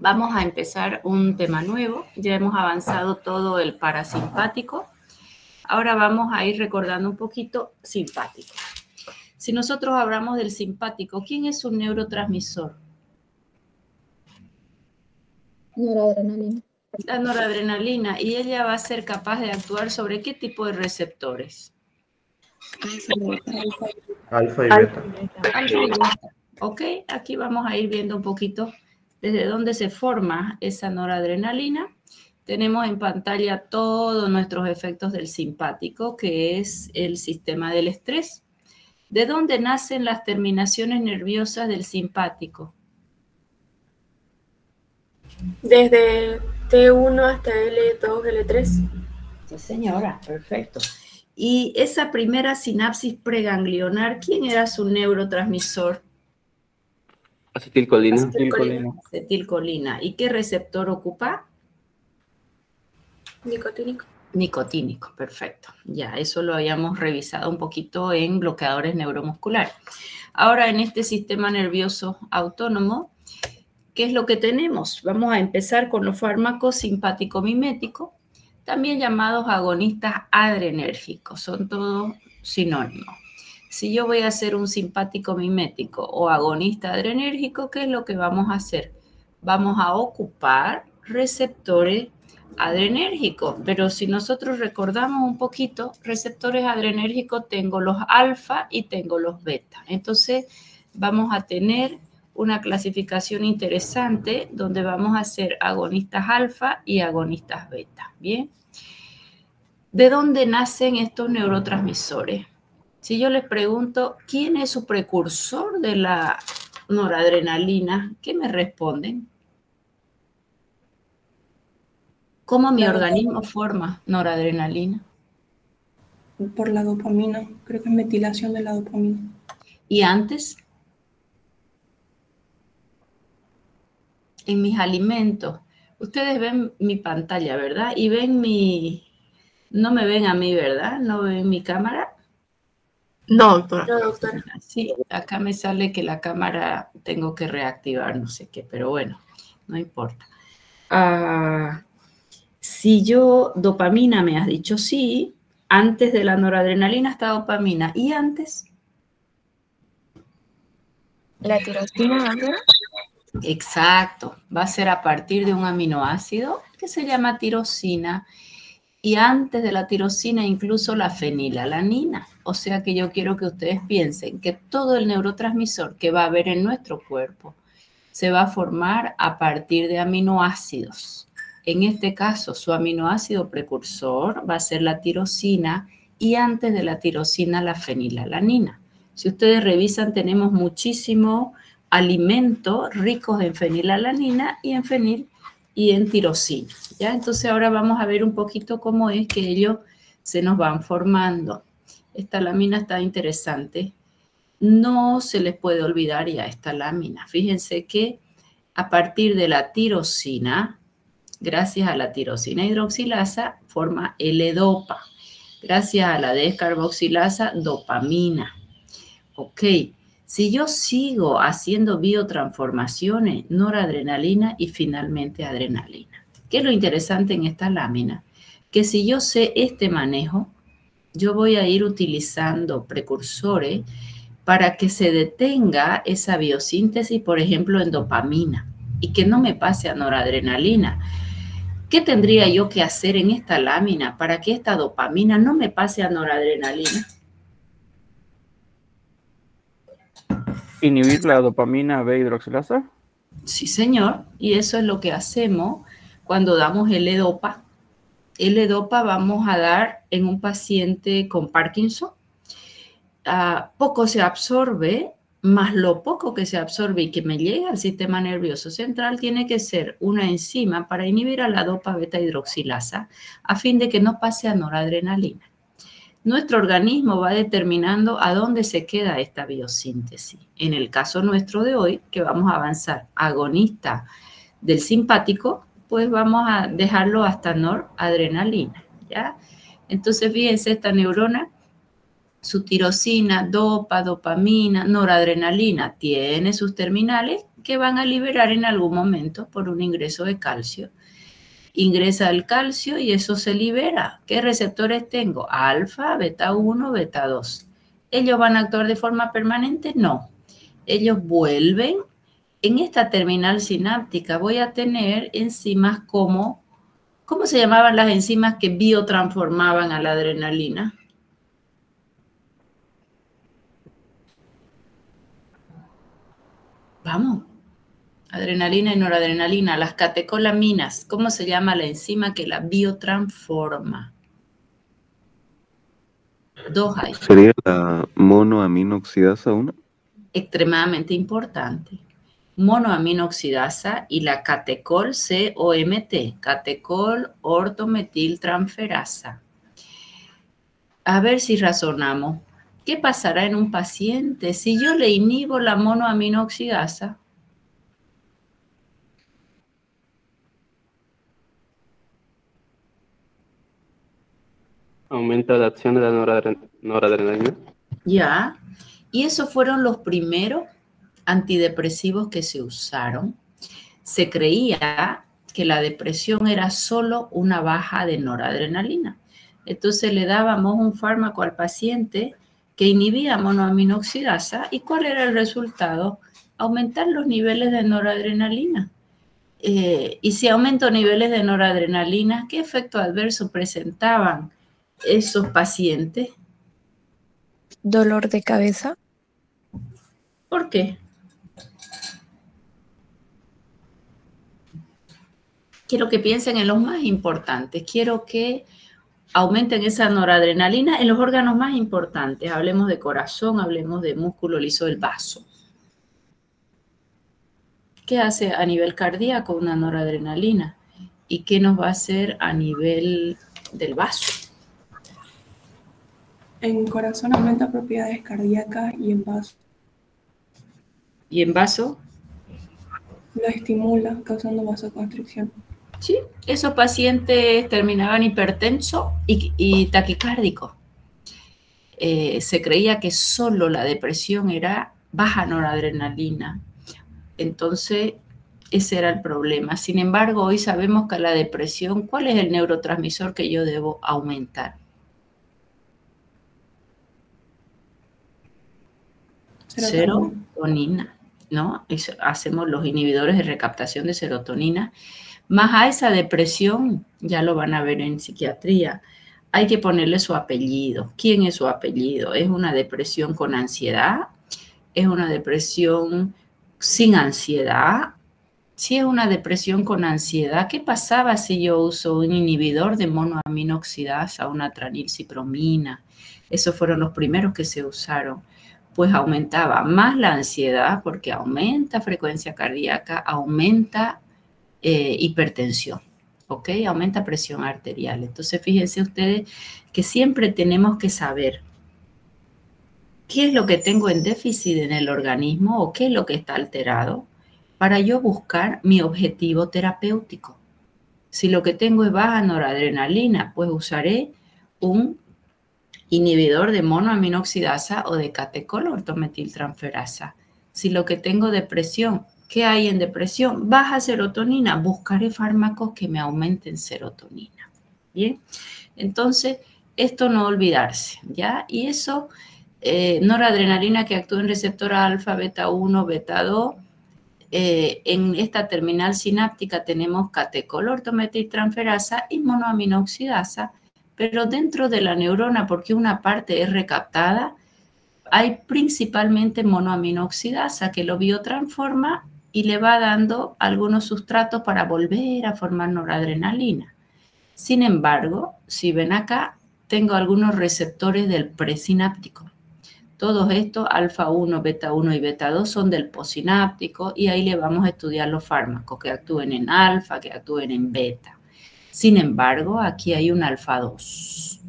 Vamos a empezar un tema nuevo. Ya hemos avanzado todo el parasimpático. Ahora vamos a ir recordando un poquito simpático. Si nosotros hablamos del simpático, ¿quién es un neurotransmisor? Noradrenalina. La noradrenalina. ¿Y ella va a ser capaz de actuar sobre qué tipo de receptores? Alfa y beta. Alfa y beta. Ok, aquí vamos a ir viendo un poquito desde dónde se forma esa noradrenalina. Tenemos en pantalla todos nuestros efectos del simpático, que es el sistema del estrés. ¿De dónde nacen las terminaciones nerviosas del simpático? Desde T1 hasta L2, L3. Sí, señora, perfecto. Y esa primera sinapsis preganglionar, ¿quién era su neurotransmisor? Acetilcolina. Acetilcolina. ¿Y qué receptor ocupa? Nicotínico. Nicotínico, perfecto. Ya, eso lo habíamos revisado un poquito en bloqueadores neuromusculares. Ahora, en este sistema nervioso autónomo, ¿qué es lo que tenemos? Vamos a empezar con los fármacos simpático-miméticos, también llamados agonistas adrenérgicos. Son todos sinónimos. Si yo voy a hacer un simpático mimético o agonista adrenérgico, ¿qué es lo que vamos a hacer? Vamos a ocupar receptores adrenérgicos, pero si nosotros recordamos un poquito, receptores adrenérgicos tengo los alfa y tengo los beta. Entonces vamos a tener una clasificación interesante donde vamos a hacer agonistas alfa y agonistas beta. Bien. ¿De dónde nacen estos neurotransmisores? Si yo les pregunto, ¿quién es su precursor de la noradrenalina? ¿Qué me responden? ¿Cómo mi organismo forma noradrenalina? Por la dopamina, creo que es metilación de la dopamina. ¿Y antes? En mis alimentos. Ustedes ven mi pantalla, ¿verdad? Y ven mi... No me ven a mí, ¿verdad? ¿No ven mi cámara? No, doctora. No, doctora. Sí, acá me sale que la cámara tengo que reactivar, no sé qué, pero bueno, no importa. Si yo, dopamina me has dicho sí, antes de la noradrenalina está dopamina. ¿Y antes? La tirosina, ¿verdad? Exacto, va a ser a partir de un aminoácido que se llama tirosina. Y antes de la tirosina incluso la fenilalanina. O sea que yo quiero que ustedes piensen que todo el neurotransmisor que va a haber en nuestro cuerpo se va a formar a partir de aminoácidos. En este caso, su aminoácido precursor va a ser la tirosina y antes de la tirosina la fenilalanina. Si ustedes revisan, tenemos muchísimos alimentos ricos en fenilalanina y en fenil y en tirosina. ¿Ya? Entonces ahora vamos a ver un poquito cómo es que ellos se nos van formando. Esta lámina está interesante. No se les puede olvidar ya esta lámina. Fíjense que a partir de la tirosina, gracias a la tirosina hidroxilasa, forma L-dopa. Gracias a la descarboxilasa, dopamina. Ok. Si yo sigo haciendo biotransformaciones, noradrenalina y finalmente adrenalina. ¿Qué es lo interesante en esta lámina? Que si yo sé este manejo, yo voy a ir utilizando precursores para que se detenga esa biosíntesis, por ejemplo, en dopamina, y que no me pase a noradrenalina. ¿Qué tendría yo que hacer en esta lámina para que esta dopamina no me pase a noradrenalina? ¿Inhibir la dopamina B hidroxilasa? Sí, señor, y eso es lo que hacemos cuando damos L-dopa. L-dopa vamos a dar en un paciente con Parkinson. Poco se absorbe, más lo poco que se absorbe y que me llega al sistema nervioso central tiene que ser una enzima para inhibir a la dopa beta hidroxilasa a fin de que no pase a noradrenalina. Nuestro organismo va determinando a dónde se queda esta biosíntesis. En el caso nuestro de hoy, que vamos a avanzar agonista del simpático, pues vamos a dejarlo hasta noradrenalina, ¿ya? Entonces, fíjense, esta neurona, su tirosina, dopa, dopamina, noradrenalina, tiene sus terminales que van a liberar en algún momento por un ingreso de calcio. Ingresa el calcio y eso se libera. ¿Qué receptores tengo? Alfa, beta 1, beta 2. ¿Ellos van a actuar de forma permanente? No. Ellos vuelven. En esta terminal sináptica voy a tener enzimas como, ¿cómo se llamaban las enzimas que biotransformaban a la adrenalina? Vamos. Adrenalina y noradrenalina, las catecolaminas. ¿Cómo se llama la enzima que la biotransforma? Dos hay. ¿Sería la monoaminoxidasa 1? Extremadamente importante. Monoaminoxidasa y la catecol COMT, catecol ortometiltransferasa. A ver si razonamos. ¿Qué pasará en un paciente si yo le inhibo la monoaminoxidasa? Aumenta la acción de la noradrenalina. Ya. Y esos fueron los primeros antidepresivos que se usaron. Se creía que la depresión era solo una baja de noradrenalina. Entonces le dábamos un fármaco al paciente que inhibía monoaminoxidasa. ¿Y cuál era el resultado? Aumentar los niveles de noradrenalina. Y si aumento niveles de noradrenalina, ¿qué efecto adverso presentaban esos pacientes? Dolor de cabeza. ¿Por qué? Quiero que piensen en los más importantes. Quiero que aumenten esa noradrenalina en los órganos más importantes. Hablemos de corazón, hablemos de músculo liso del vaso. ¿Qué hace a nivel cardíaco una noradrenalina? ¿Y qué nos va a hacer a nivel del vaso? En corazón aumenta propiedades cardíacas y en vaso ¿Y en vaso? lo estimula, causando vasoconstricción. Sí, esos pacientes terminaban hipertensos y taquicárdicos. Se creía que solo la depresión era baja noradrenalina. Entonces, ese era el problema. Sin embargo, hoy sabemos que la depresión, ¿cuál es el neurotransmisor que yo debo aumentar? Serotonina, ¿no? Hacemos los inhibidores de recaptación de serotonina. Más a esa depresión, ya lo van a ver en psiquiatría, hay que ponerle su apellido. ¿Quién es su apellido? ¿Es una depresión con ansiedad? ¿Es una depresión sin ansiedad? Si es una depresión con ansiedad, ¿qué pasaba si yo uso un inhibidor de monoaminoxidasa, una tranilcipromina? Esos fueron los primeros que se usaron. Pues aumentaba más la ansiedad porque aumenta frecuencia cardíaca, aumenta hipertensión, ¿ok? Aumenta presión arterial. Entonces, fíjense ustedes que siempre tenemos que saber qué es lo que tengo en déficit en el organismo o qué es lo que está alterado para yo buscar mi objetivo terapéutico. Si lo que tengo es baja noradrenalina, pues usaré un inhibidor de monoaminoxidasa o de catecol ortometiltransferasa. Si lo que tengo depresión, ¿qué hay en depresión? Baja serotonina, buscaré fármacos que me aumenten serotonina. Bien, entonces esto no olvidarse, ¿ya? Y eso, noradrenalina que actúa en receptor alfa, beta 1, beta 2. En esta terminal sináptica tenemos catecol ortometiltransferasa y monoaminoxidasa, pero dentro de la neurona, porque una parte es recaptada, hay principalmente monoaminoxidasa que lo biotransforma y le va dando algunos sustratos para volver a formar noradrenalina. Sin embargo, si ven acá, tengo algunos receptores del presináptico. Todos estos, alfa 1, beta 1 y beta 2, son del postsináptico y ahí le vamos a estudiar los fármacos que actúen en alfa, que actúen en beta. Sin embargo, aquí hay un alfa 2.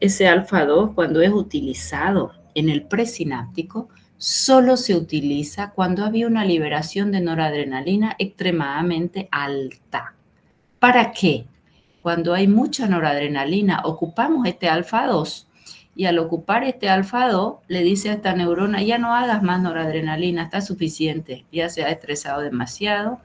Ese alfa 2, cuando es utilizado en el presináptico, solo se utiliza cuando había una liberación de noradrenalina extremadamente alta. ¿Para qué? Cuando hay mucha noradrenalina, ocupamos este alfa 2 Y al ocupar este alfa-2, le dice a esta neurona, ya no hagas más noradrenalina, está suficiente, ya se ha estresado demasiado,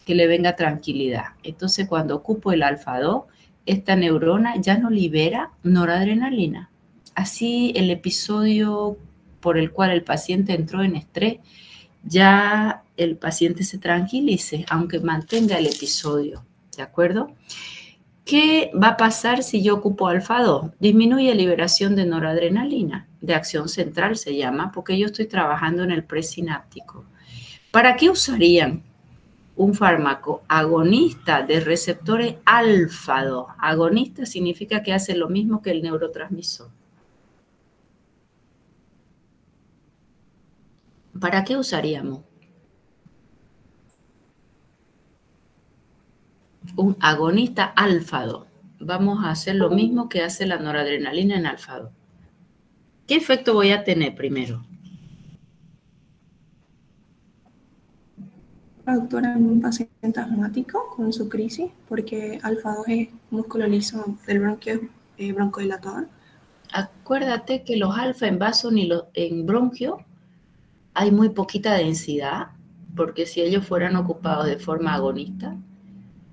que le venga tranquilidad. Entonces, cuando ocupo el alfa-2, esta neurona ya no libera noradrenalina. Así, el episodio por el cual el paciente entró en estrés, ya el paciente se tranquilice, aunque mantenga el episodio, ¿de acuerdo? ¿Qué va a pasar si yo ocupo alfa-2? Disminuye liberación de noradrenalina, de acción central se llama, porque yo estoy trabajando en el presináptico. ¿Para qué usarían un fármaco agonista de receptores alfa-2? Agonista significa que hace lo mismo que el neurotransmisor. ¿Para qué usaríamos un agonista alfa-2? Vamos a hacer lo mismo que hace la noradrenalina en alfa-2. ¿Qué efecto voy a tener primero? Doctora, en un paciente asmático con su crisis, porque alfa-2 es músculo liso del bronquio broncodilatador. Acuérdate que los alfa en vaso ni en bronquio hay muy poquita densidad, porque si ellos fueran ocupados de forma agonista,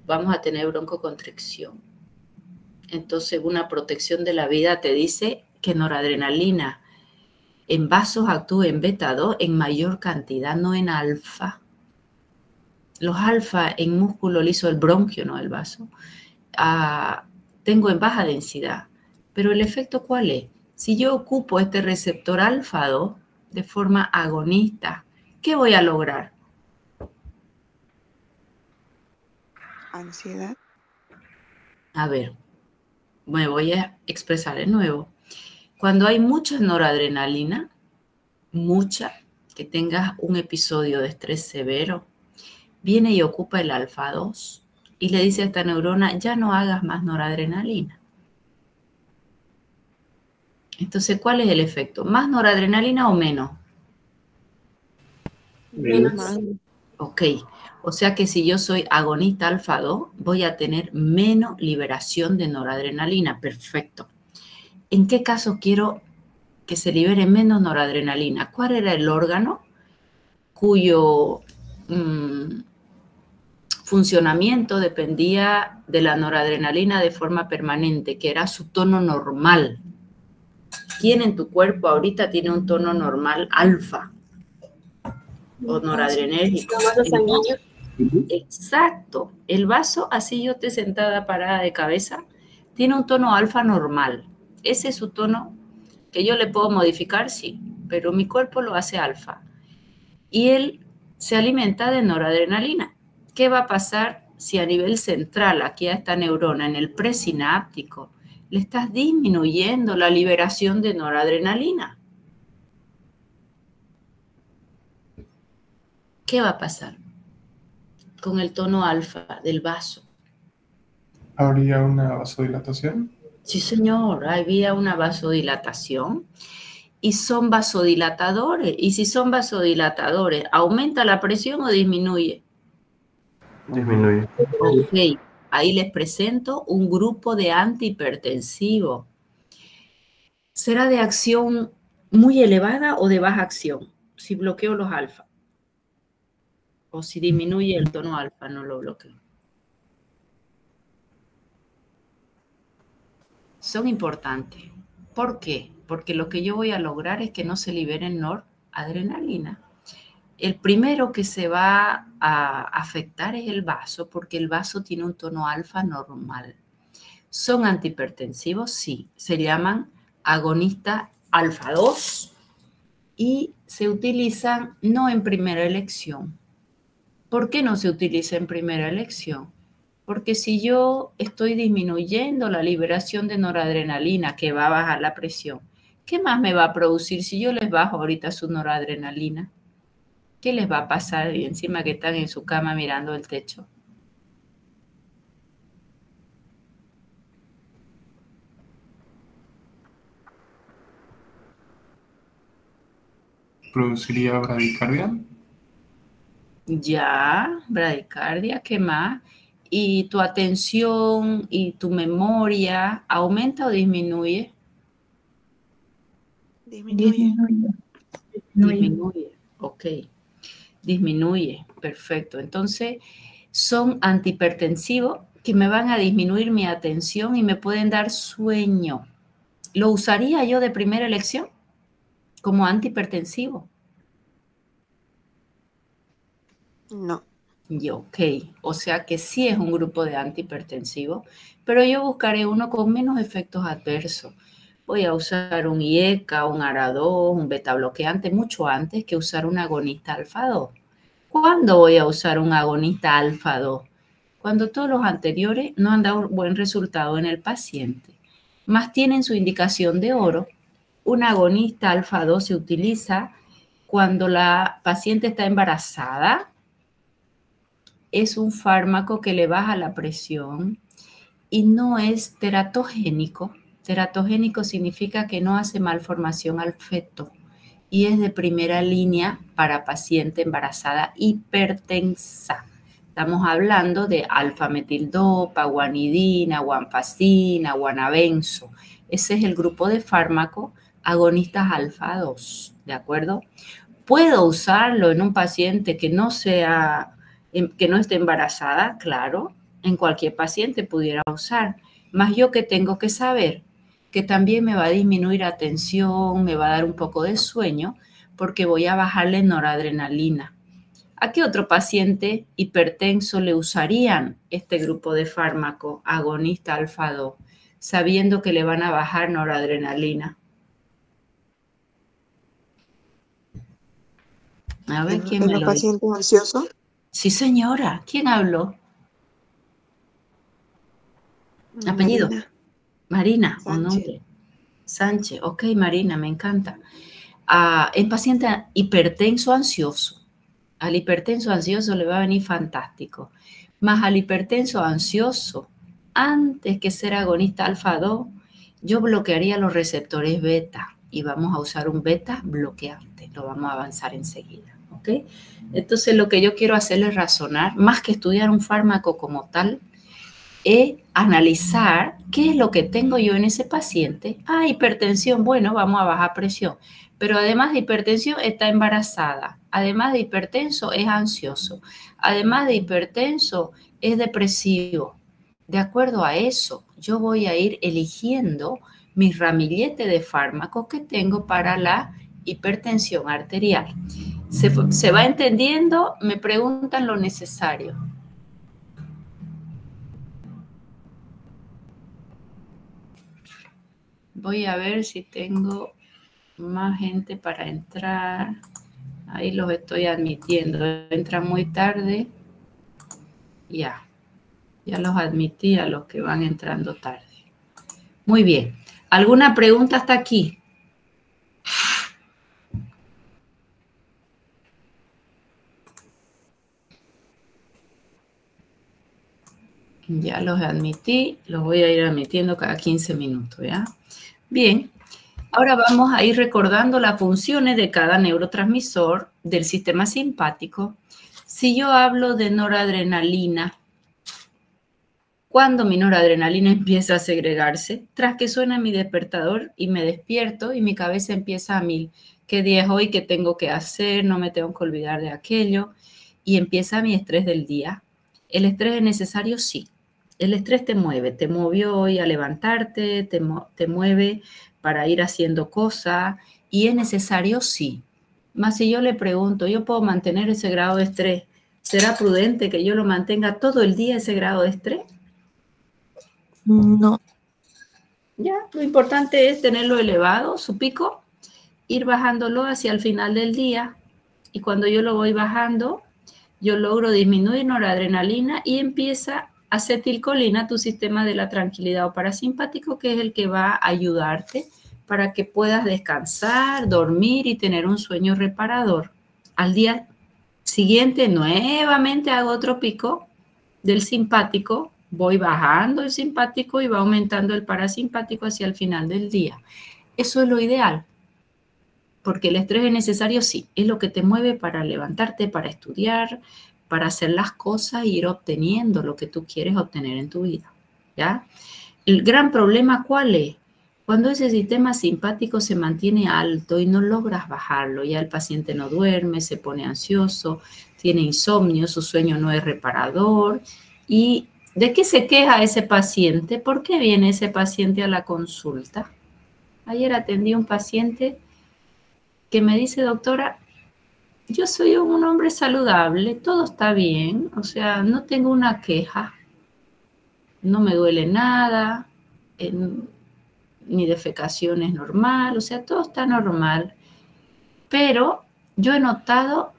vamos a tener broncoconstricción. Entonces, una protección de la vida te dice que noradrenalina en vasos actúa en beta-2 en mayor cantidad, no en alfa. Los alfa en músculo liso, el bronquio, no el vaso, tengo en baja densidad. Pero el efecto, ¿cuál es? Si yo ocupo este receptor alfa-2 de forma agonista, ¿qué voy a lograr? Ansiedad. A ver, me voy a expresar de nuevo. Cuando hay mucha noradrenalina, que tengas un episodio de estrés severo, viene y ocupa el alfa-2 y le dice a esta neurona, ya no hagas más noradrenalina. Entonces, ¿cuál es el efecto? ¿Más noradrenalina o menos? Menos. Ok, o sea que si yo soy agonista alfa-2, voy a tener menos liberación de noradrenalina. Perfecto. ¿En qué caso quiero que se libere menos noradrenalina? ¿Cuál era el órgano cuyo funcionamiento dependía de la noradrenalina de forma permanente, que era su tono normal? ¿Quién en tu cuerpo ahorita tiene un tono normal alfa o noradrenérgico? El vaso sanguíneo. Exacto. El vaso, así yo esté sentada parada de cabeza, tiene un tono alfa normal. Ese es su tono que yo le puedo modificar, sí, pero mi cuerpo lo hace alfa. Y él se alimenta de noradrenalina. ¿Qué va a pasar si a nivel central, aquí a esta neurona, en el presináptico, le estás disminuyendo la liberación de noradrenalina? ¿Qué va a pasar con el tono alfa del vaso? ¿Habría una vasodilatación? Sí, señor, había una vasodilatación y son vasodilatadores. Y si son vasodilatadores, ¿aumenta la presión o disminuye? Disminuye. Ok, ahí les presento un grupo de antihipertensivos. ¿Será de acción muy elevada o de baja acción? Si bloqueo los alfa. O si disminuye el tono alfa, no lo bloqueo. Son importantes. ¿Por qué? Porque lo que yo voy a lograr es que no se libere noradrenalina. El primero que se va a afectar es el vaso, porque el vaso tiene un tono alfa normal. ¿Son antihipertensivos? Sí. Se llaman agonistas alfa-2 y se utilizan no en primera elección. ¿Por qué no se utiliza en primera elección? Porque si yo estoy disminuyendo la liberación de noradrenalina, que va a bajar la presión, ¿qué más me va a producir si yo les bajo ahorita su noradrenalina? ¿Qué les va a pasar? Y encima que están en su cama mirando el techo. ¿Produciría bradicardia? Ya, bradicardia, ¿qué más? ¿Y tu atención y tu memoria aumenta o disminuye? Disminuye. Disminuye, ok. Disminuye, perfecto. Entonces, son antihipertensivos que me van a disminuir mi atención y me pueden dar sueño. ¿Lo usaría yo de primera elección como antihipertensivo? No. Ok, o sea que sí es un grupo de antihipertensivos, pero yo buscaré uno con menos efectos adversos. Voy a usar un IECA, un ARA2, un beta bloqueante mucho antes que usar un agonista alfa-2. ¿Cuándo voy a usar un agonista alfa-2? Cuando todos los anteriores no han dado buen resultado en el paciente, más tienen su indicación de oro. Un agonista alfa-2 se utiliza cuando la paciente está embarazada. Es un fármaco que le baja la presión y no es teratogénico. Teratogénico significa que no hace malformación al feto y es de primera línea para paciente embarazada hipertensa. Estamos hablando de alfa-metildopa, guanidina, guanfacina, guanabenzo. Ese es el grupo de fármacos agonistas alfa-2, ¿de acuerdo? ¿Puedo usarlo en un paciente que no esté embarazada? Claro, en cualquier paciente pudiera usar. Más yo que tengo que saber que también me va a disminuir la tensión, me va a dar un poco de sueño, porque voy a bajarle noradrenalina. ¿A qué otro paciente hipertenso le usarían este grupo de fármaco agonista alfa-2, sabiendo que le van a bajar noradrenalina? A ver, ¿quién me lo dice? ¿En los pacientes ansiosos? Sí, señora. ¿Quién habló? ¿Apellido? Marina, un nombre. Sánchez. Ok, Marina, me encanta. En paciente hipertenso ansioso. Al hipertenso ansioso le va a venir fantástico. Más al hipertenso ansioso, antes que ser agonista alfa-2, yo bloquearía los receptores beta y vamos a usar un beta bloqueante. Lo vamos a avanzar enseguida. ¿Ok? Entonces, lo que yo quiero hacerles razonar, más que estudiar un fármaco como tal, es analizar qué es lo que tengo yo en ese paciente. Hipertensión, bueno, vamos a bajar presión. Pero además de hipertensión está embarazada. Además de hipertenso es ansioso. Además de hipertenso es depresivo. De acuerdo a eso, yo voy a ir eligiendo mi ramillete de fármacos que tengo para la hipertensión arterial. ¿Se va entendiendo? Me preguntan lo necesario. Voy a ver si tengo más gente para entrar. Ahí los estoy admitiendo. Entran muy tarde. Ya los admití a los que van entrando tarde. Muy bien. ¿Alguna pregunta hasta aquí? Ya los admití. Los voy a ir admitiendo cada 15 minutos, ¿ya? Bien. Ahora vamos a ir recordando las funciones de cada neurotransmisor del sistema simpático. Si yo hablo de noradrenalina, cuando mi noradrenalina empieza a segregarse, tras que suena mi despertador y me despierto y mi cabeza empieza a mil. ¿Qué día es hoy? ¿Qué tengo que hacer? No me tengo que olvidar de aquello. Y empieza mi estrés del día. ¿El estrés es necesario? Sí. El estrés te mueve. Te movió hoy a levantarte, te mueve para ir haciendo cosas. ¿Y es necesario? Sí. Más si yo le pregunto, ¿yo puedo mantener ese grado de estrés? ¿Será prudente que yo lo mantenga todo el día ese grado de estrés? No. Ya, lo importante es tenerlo elevado, su pico, ir bajándolo hacia el final del día. Y cuando yo lo voy bajando, yo logro disminuir noradrenalina y empieza acetilcolina, tu sistema de la tranquilidad o parasimpático, que es el que va a ayudarte para que puedas descansar, dormir y tener un sueño reparador. Al día siguiente, nuevamente hago otro pico del simpático, voy bajando el simpático y va aumentando el parasimpático hacia el final del día. Eso es lo ideal, porque el estrés es necesario, sí, es lo que te mueve para levantarte, para estudiar, para hacer las cosas e ir obteniendo lo que tú quieres obtener en tu vida, ¿ya? El gran problema, ¿cuál es? Cuando ese sistema simpático se mantiene alto y no logras bajarlo, ya el paciente no duerme, se pone ansioso, tiene insomnio, su sueño no es reparador. ¿Y de qué se queja ese paciente? ¿Por qué viene ese paciente a la consulta? Ayer atendí a un paciente que me dice, doctora, yo soy un hombre saludable, todo está bien, o sea, no tengo una queja, no me duele nada, mi defecación es normal, o sea, todo está normal, pero yo he notado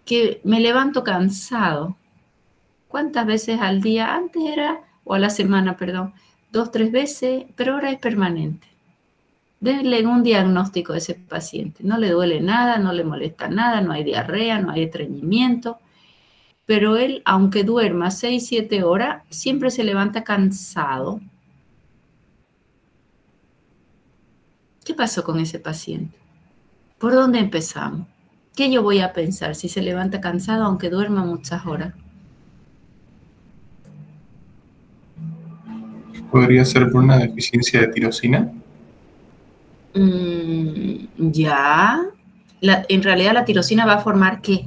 que me levanto cansado. ¿Cuántas veces al día? Antes era, o a la semana, perdón, 2, 3 veces, pero ahora es permanente. Denle un diagnóstico a ese paciente. No le duele nada, no le molesta nada, no hay diarrea, no hay estreñimiento, pero él, aunque duerma 6, 7 horas, siempre se levanta cansado. ¿Qué pasó con ese paciente? ¿Por dónde empezamos? ¿Qué yo voy a pensar si se levanta cansado aunque duerma muchas horas? ¿Podría ser por una deficiencia de tirosina? Ya. En realidad la tirosina va a formar ¿qué?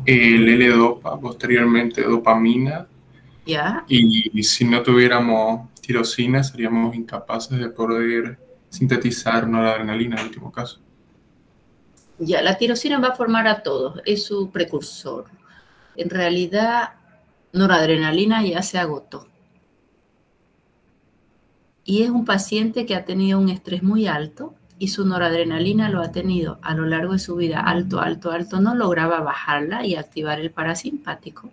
El L-Dopa, posteriormente dopamina. ¿Ya? Y si no tuviéramos tirosina, seríamos incapaces de poder sintetizar noradrenalina en el último caso. Ya, la tirosina va a formar a todos, es su precursor. En realidad, noradrenalina ya se agotó. Y es un paciente que ha tenido un estrés muy alto y su noradrenalina lo ha tenido a lo largo de su vida alto, alto, alto. No lograba bajarla y activar el parasimpático.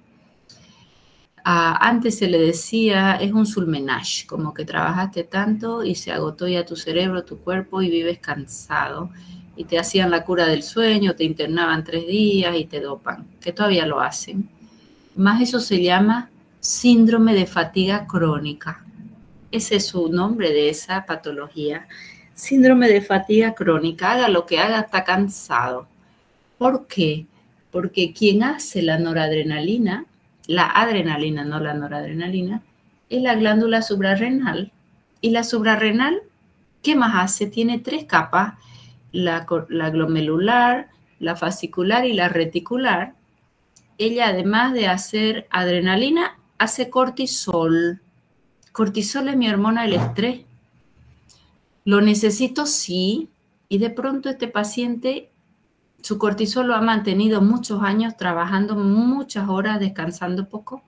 Antes se le decía, es un sulmenage, como que trabajaste tanto y se agotó ya tu cerebro, tu cuerpo y vives cansado. Y te hacían la cura del sueño, te internaban 3 días y te dopan, que todavía lo hacen. Más eso se llama síndrome de fatiga crónica. Ese es su nombre de esa patología. Síndrome de fatiga crónica, haga lo que haga, está cansado. ¿Por qué? Porque quien hace la noradrenalina, la adrenalina, no la noradrenalina, es la glándula suprarrenal. Y la suprarrenal, ¿qué más hace? Tiene 3 capas, la glomerular, la fascicular y la reticular. Ella, además de hacer adrenalina, hace cortisol. Cortisol es mi hormona del estrés. Lo necesito, sí, y de pronto este paciente, su cortisol lo ha mantenido muchos años, trabajando muchas horas, descansando poco,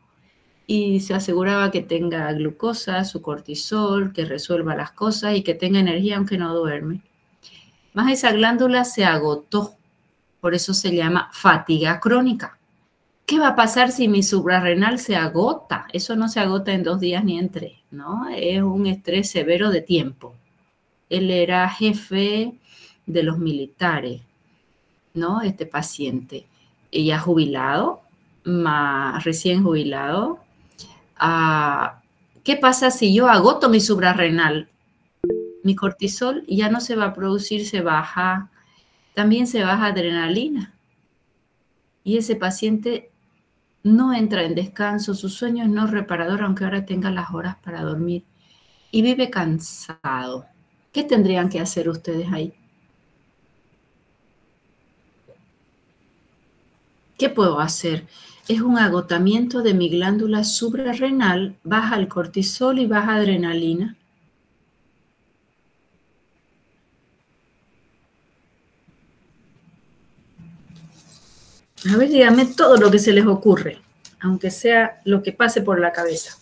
y se aseguraba que tenga glucosa, su cortisol, que resuelva las cosas y que tenga energía aunque no duerme. Más esa glándula se agotó, por eso se llama fatiga crónica. ¿Qué va a pasar si mi suprarrenal se agota? Eso no se agota en 2 días ni en 3, ¿no? Es un estrés severo de tiempo. Él era jefe de los militares, ¿no? Este paciente. Ella jubilado, recién jubilado. ¿Qué pasa si yo agoto mi suprarrenal? Mi cortisol ya no se va a producir, se baja. También se baja adrenalina. Y ese paciente no entra en descanso, su sueño es no reparador, aunque ahora tenga las horas para dormir. Y vive cansado. ¿Qué tendrían que hacer ustedes ahí? ¿Qué puedo hacer? Es un agotamiento de mi glándula suprarrenal, baja el cortisol y baja adrenalina. A ver, díganme todo lo que se les ocurre, aunque sea lo que pase por la cabeza.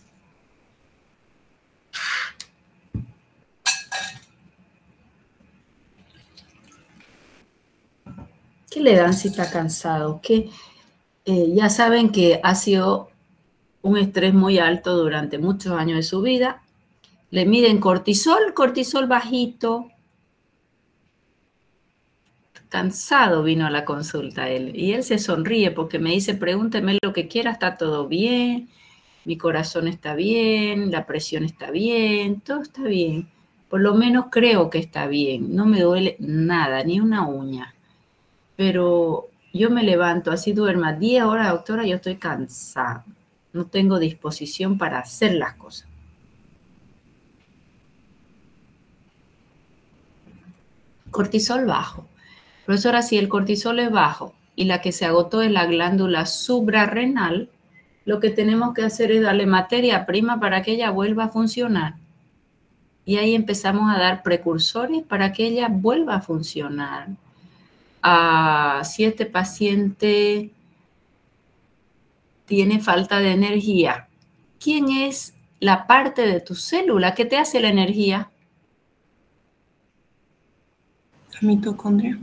¿Qué le dan si está cansado? Ya saben que ha sido un estrés muy alto durante muchos años de su vida. Le miden cortisol bajito. Cansado vino a la consulta él. Y él se sonríe porque me dice, pregúnteme lo que quiera, está todo bien. Mi corazón está bien, la presión está bien, todo está bien. Por lo menos creo que está bien. No me duele nada, ni una uña. Pero yo me levanto, así duerma 10 horas, doctora, yo estoy cansada. No tengo disposición para hacer las cosas. Cortisol bajo. Profesora, si el cortisol es bajo y la que se agotó es la glándula suprarrenal, lo que tenemos que hacer es darle materia prima para que ella vuelva a funcionar. Y ahí empezamos a dar precursores para que ella vuelva a funcionar. Si este paciente tiene falta de energía, ¿quién es la parte de tu célula que te hace la energía? La mitocondria.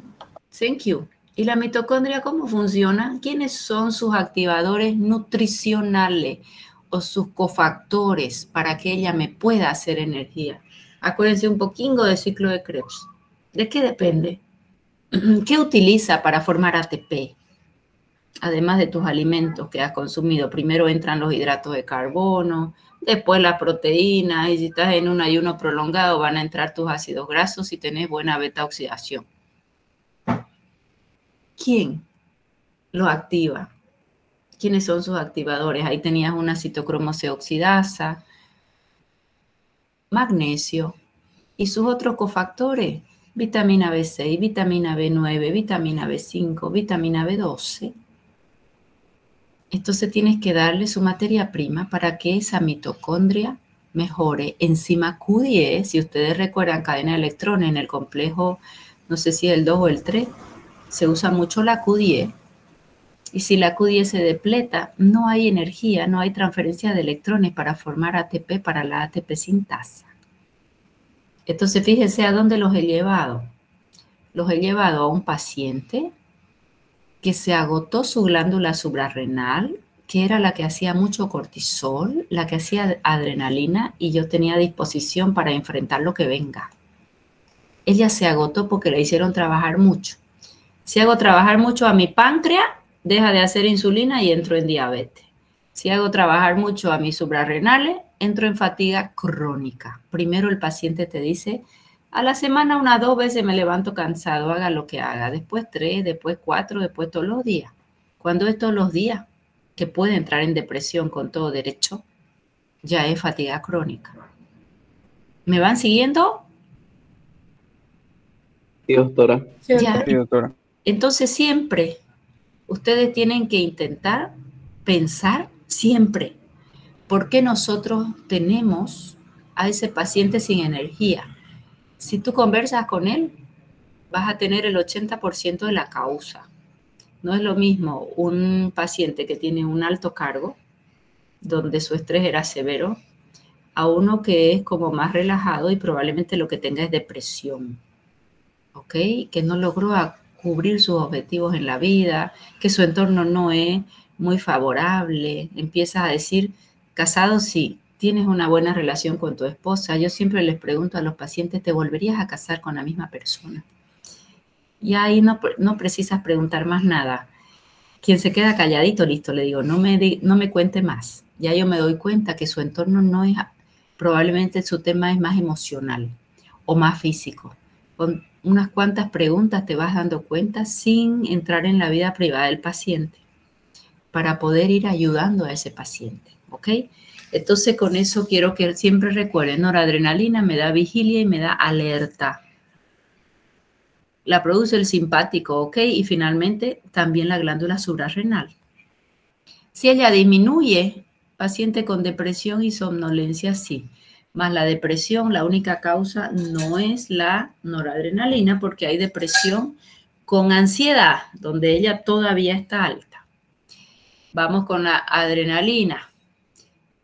Thank you. ¿Y la mitocondria cómo funciona? ¿Quiénes son sus activadores nutricionales o sus cofactores para que ella me pueda hacer energía? Acuérdense un poquito del ciclo de Krebs. ¿De qué depende? ¿Qué utiliza para formar ATP? Además de tus alimentos que has consumido. Primero entran los hidratos de carbono, después las proteínas, y si estás en un ayuno prolongado van a entrar tus ácidos grasos si tenés buena beta oxidación. ¿Quién lo activa? ¿Quiénes son sus activadores? Ahí tenías una citocromo C oxidasa, magnesio y sus otros cofactores, vitamina B6, vitamina B9, vitamina B5, vitamina B12. Entonces tienes que darle su materia prima para que esa mitocondria mejore. Enzima Q10, si ustedes recuerdan cadena de electrones en el complejo, no sé si es el 2 o el 3, se usa mucho la Q10. Y si la Q10 se depleta, no hay energía, no hay transferencia de electrones para formar ATP para la ATP sintasa. Entonces fíjense a dónde los he llevado. Los he llevado a un paciente que se agotó su glándula suprarrenal, que era la que hacía mucho cortisol, la que hacía adrenalina, y yo tenía disposición para enfrentar lo que venga. Ella se agotó porque le hicieron trabajar mucho. Si hago trabajar mucho a mi páncreas, deja de hacer insulina y entro en diabetes. Si hago trabajar mucho a mis suprarrenales, entro en fatiga crónica. Primero el paciente te dice, a la semana 1 o 2 veces me levanto cansado, haga lo que haga. Después 3, después 4, después todos los días. Cuando es todos los días, que puede entrar en depresión con todo derecho, ya es fatiga crónica. ¿Me van siguiendo? Sí, doctora. Ya. Sí, doctora. Entonces siempre ustedes tienen que intentar pensar siempre por qué nosotros tenemos a ese paciente sin energía. Si tú conversas con él, vas a tener el 80% de la causa. No es lo mismo un paciente que tiene un alto cargo, donde su estrés era severo, a uno que es como más relajado y probablemente lo que tenga es depresión, ¿ok? Que no logró cubrir sus objetivos en la vida, que su entorno no es muy favorable. Empiezas a decir, casado sí, tienes una buena relación con tu esposa. Yo siempre les pregunto a los pacientes, ¿te volverías a casar con la misma persona? Y ahí no precisas preguntar más nada. Quien se queda calladito, listo, le digo, no me cuente más. Ya yo me doy cuenta que su entorno no es, probablemente su tema es más emocional o más físico. Con unas cuantas preguntas te vas dando cuenta sin entrar en la vida privada del paciente para poder ir ayudando a ese paciente, ¿ok? Entonces con eso quiero que siempre recuerden, noradrenalina me da vigilia y me da alerta. La produce el simpático, ¿ok? Y finalmente también la glándula suprarrenal. Si ella disminuye, paciente con depresión y somnolencia, sí. Más la depresión, la única causa no es la noradrenalina, porque hay depresión con ansiedad, donde ella todavía está alta. Vamos con la adrenalina.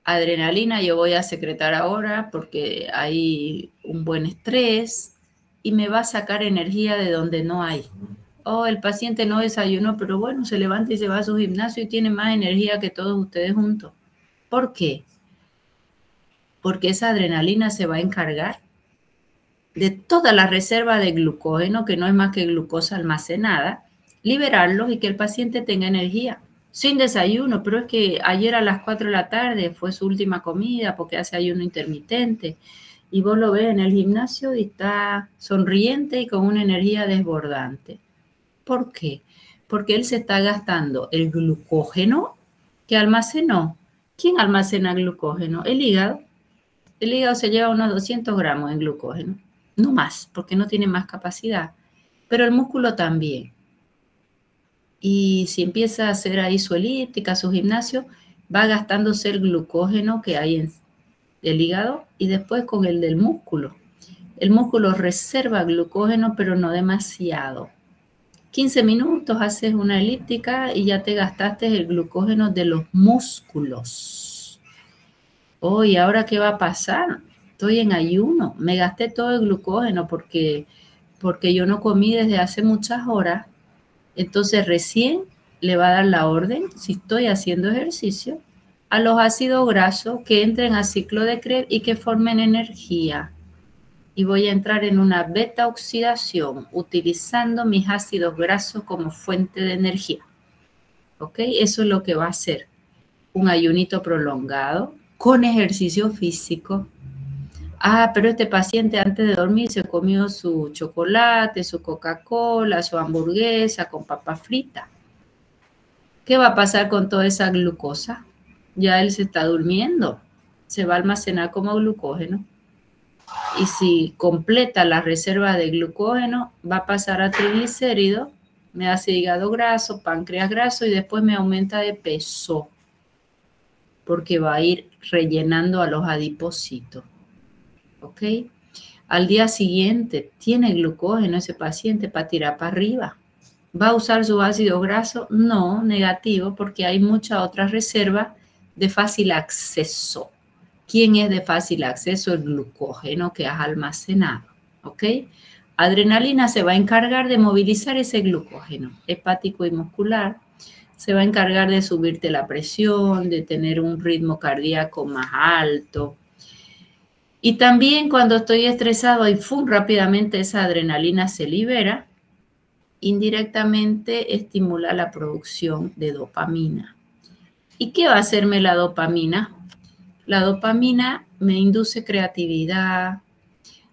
Adrenalina yo voy a secretar ahora porque hay un buen estrés y me va a sacar energía de donde no hay. Oh, el paciente no desayunó, pero bueno, se levanta y se va a su gimnasio y tiene más energía que todos ustedes juntos. ¿Por qué? Porque esa adrenalina se va a encargar de toda la reserva de glucógeno, que no es más que glucosa almacenada, liberarlos y que el paciente tenga energía. Sin desayuno, pero es que ayer a las 4 de la tarde fue su última comida porque hace ayuno intermitente. Y vos lo ves en el gimnasio y está sonriente y con una energía desbordante. ¿Por qué? Porque él se está gastando el glucógeno que almacenó. ¿Quién almacena glucógeno? El hígado. El hígado se lleva unos 200 gramos en glucógeno. no más, porque no tiene más capacidad, pero el músculo también. Y si empieza a hacer ahí su elíptica, su gimnasio, va gastándose el glucógeno que hay en el hígado y después con el del músculo. El músculo reserva glucógeno, pero no demasiado. 15 minutos haces una elíptica y ya te gastaste el glucógeno de los músculos. Oh, ¿y ahora qué va a pasar? Estoy en ayuno, me gasté todo el glucógeno porque yo no comí desde hace muchas horas. Entonces recién le va a dar la orden, si estoy haciendo ejercicio, a los ácidos grasos que entren a ciclo de Krebs y que formen energía. Y voy a entrar en una beta oxidación utilizando mis ácidos grasos como fuente de energía. ¿Ok? Eso es lo que va a hacer un ayunito prolongado con ejercicio físico. Ah, pero este paciente antes de dormir se comió su chocolate, su Coca-Cola, su hamburguesa con papa frita. ¿Qué va a pasar con toda esa glucosa? Ya él se está durmiendo, se va a almacenar como glucógeno. Y si completa la reserva de glucógeno, va a pasar a triglicéridos, me hace hígado graso, páncreas graso y después me aumenta de peso porque va a ir rellenando a los adipocitos. ¿Ok? Al día siguiente tiene glucógeno ese paciente para tirar para arriba. ¿Va a usar su ácido graso? No, negativo, porque hay mucha otra reserva de fácil acceso. ¿Quién es de fácil acceso? El glucógeno que has almacenado. ¿Ok? Adrenalina se va a encargar de movilizar ese glucógeno hepático y muscular. Se va a encargar de subirte la presión, de tener un ritmo cardíaco más alto. Y también cuando estoy estresado y rápidamente esa adrenalina se libera, indirectamente estimula la producción de dopamina. ¿Y qué va a hacerme la dopamina? La dopamina me induce creatividad,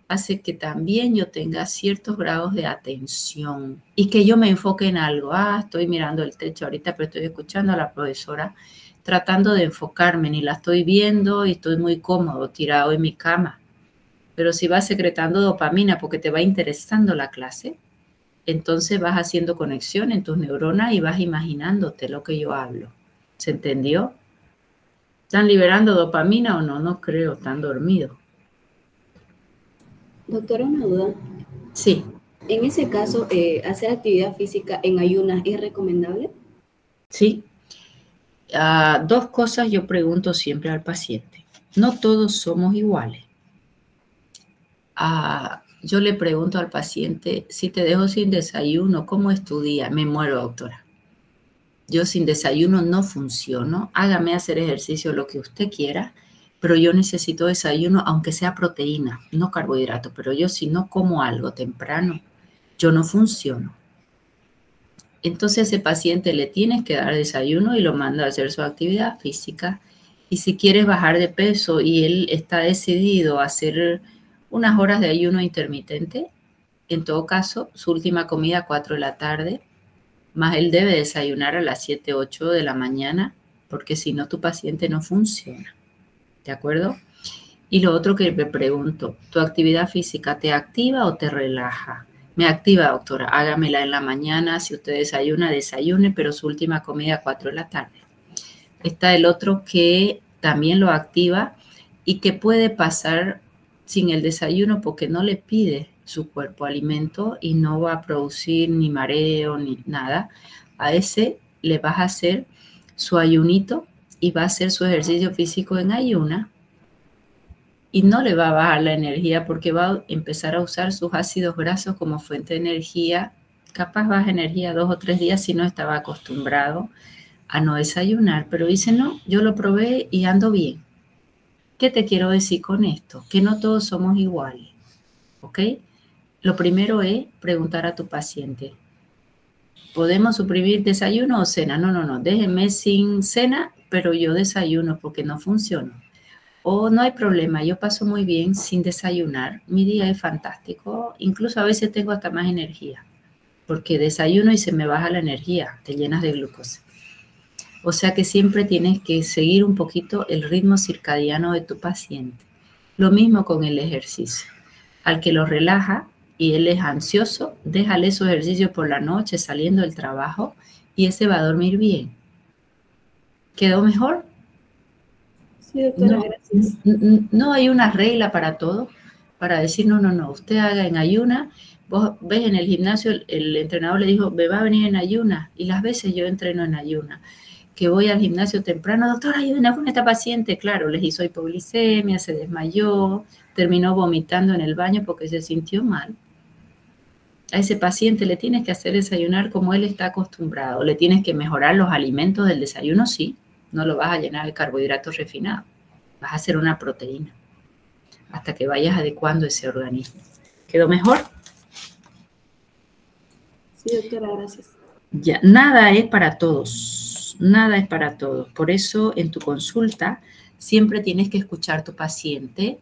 hace que también yo tenga ciertos grados de atención y que yo me enfoque en algo. Ah, estoy mirando el techo ahorita, pero estoy escuchando a la profesora tratando de enfocarme, ni la estoy viendo y estoy muy cómodo tirado en mi cama. Pero si vas secretando dopamina porque te va interesando la clase, entonces vas haciendo conexión en tus neuronas y vas imaginándote lo que yo hablo. ¿Se entendió? ¿Están liberando dopamina o no? No creo, están dormidos. Doctora, una duda. Sí. En ese caso, ¿hacer actividad física en ayunas es recomendable? Sí. Dos cosas yo pregunto siempre al paciente. No todos somos iguales. Yo le pregunto al paciente, si te dejo sin desayuno, ¿cómo es tu día? Me muero, doctora. Yo sin desayuno no funciono. Hágame hacer ejercicio lo que usted quiera, pero yo necesito desayuno, aunque sea proteína, no carbohidratos. Pero yo si no como algo temprano, yo no funciono. Entonces a ese paciente le tienes que dar desayuno y lo manda a hacer su actividad física. Y si quieres bajar de peso y él está decidido a hacer unas horas de ayuno intermitente, en todo caso, su última comida a 4 de la tarde, más él debe desayunar a las 7, 8 de la mañana, porque si no tu paciente no funciona. ¿De acuerdo? Y lo otro que me pregunto, ¿tu actividad física te activa o te relaja? Me activa, doctora, hágamela en la mañana, si usted desayuna, desayune, pero su última comida a 4 de la tarde. Está el otro que también lo activa y que puede pasar sin el desayuno porque no le pide su cuerpo alimento y no va a producir ni mareo ni nada. A ese le vas a hacer su ayunito y va a hacer su ejercicio físico en ayuna y no le va a bajar la energía porque va a empezar a usar sus ácidos grasos como fuente de energía. Capaz baja energía 2 o 3 días si no estaba acostumbrado a no desayunar, pero dice, no, yo lo probé y ando bien. ¿Qué te quiero decir con esto? Que no todos somos iguales, ¿ok? Lo primero es preguntar a tu paciente, ¿podemos suprimir desayuno o cena? No, déjenme sin cena, pero yo desayuno porque no funciona. O no hay problema, yo paso muy bien sin desayunar, mi día es fantástico, incluso a veces tengo hasta más energía, porque desayuno y se me baja la energía, te llenas de glucosa. O sea que siempre tienes que seguir un poquito el ritmo circadiano de tu paciente. Lo mismo con el ejercicio. Al que lo relaja y él es ansioso, déjale esos ejercicios por la noche saliendo del trabajo y ese va a dormir bien. ¿Quedó mejor? Sí, doctora, gracias. No hay una regla para todo, para decir, no, usted haga en ayuna. Vos ves en el gimnasio, el entrenador le dijo, me va a venir en ayuna, y las veces yo entreno en ayuna. Que voy al gimnasio temprano, doctora, ayúdenme con esta paciente. Claro, les hizo hipoglicemia, se desmayó, terminó vomitando en el baño porque se sintió mal. A ese paciente le tienes que hacer desayunar como él está acostumbrado. Le tienes que mejorar los alimentos del desayuno, sí. No lo vas a llenar de carbohidratos refinados. Vas a hacer una proteína hasta que vayas adecuando ese organismo. ¿Quedó mejor? Sí, doctora, gracias. Ya, nada es para todos. Nada es para todos. Por eso en tu consulta siempre tienes que escuchar a tu paciente,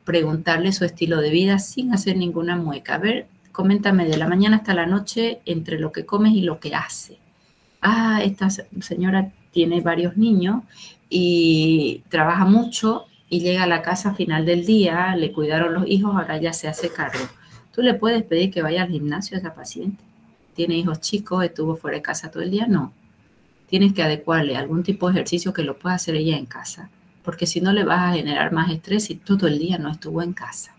preguntarle su estilo de vida sin hacer ninguna mueca. A ver, coméntame de la mañana hasta la noche entre lo que comes y lo que hace. Ah, esta señora tiene varios niños y trabaja mucho y llega a la casa a final del día, le cuidaron los hijos, ahora ya se hace cargo. ¿Tú le puedes pedir que vaya al gimnasio a esa paciente? ¿Tiene hijos chicos? ¿Estuvo fuera de casa todo el día? No. Tienes que adecuarle algún tipo de ejercicio que lo pueda hacer ella en casa, porque si no le vas a generar más estrés y todo el día no estuvo en casa.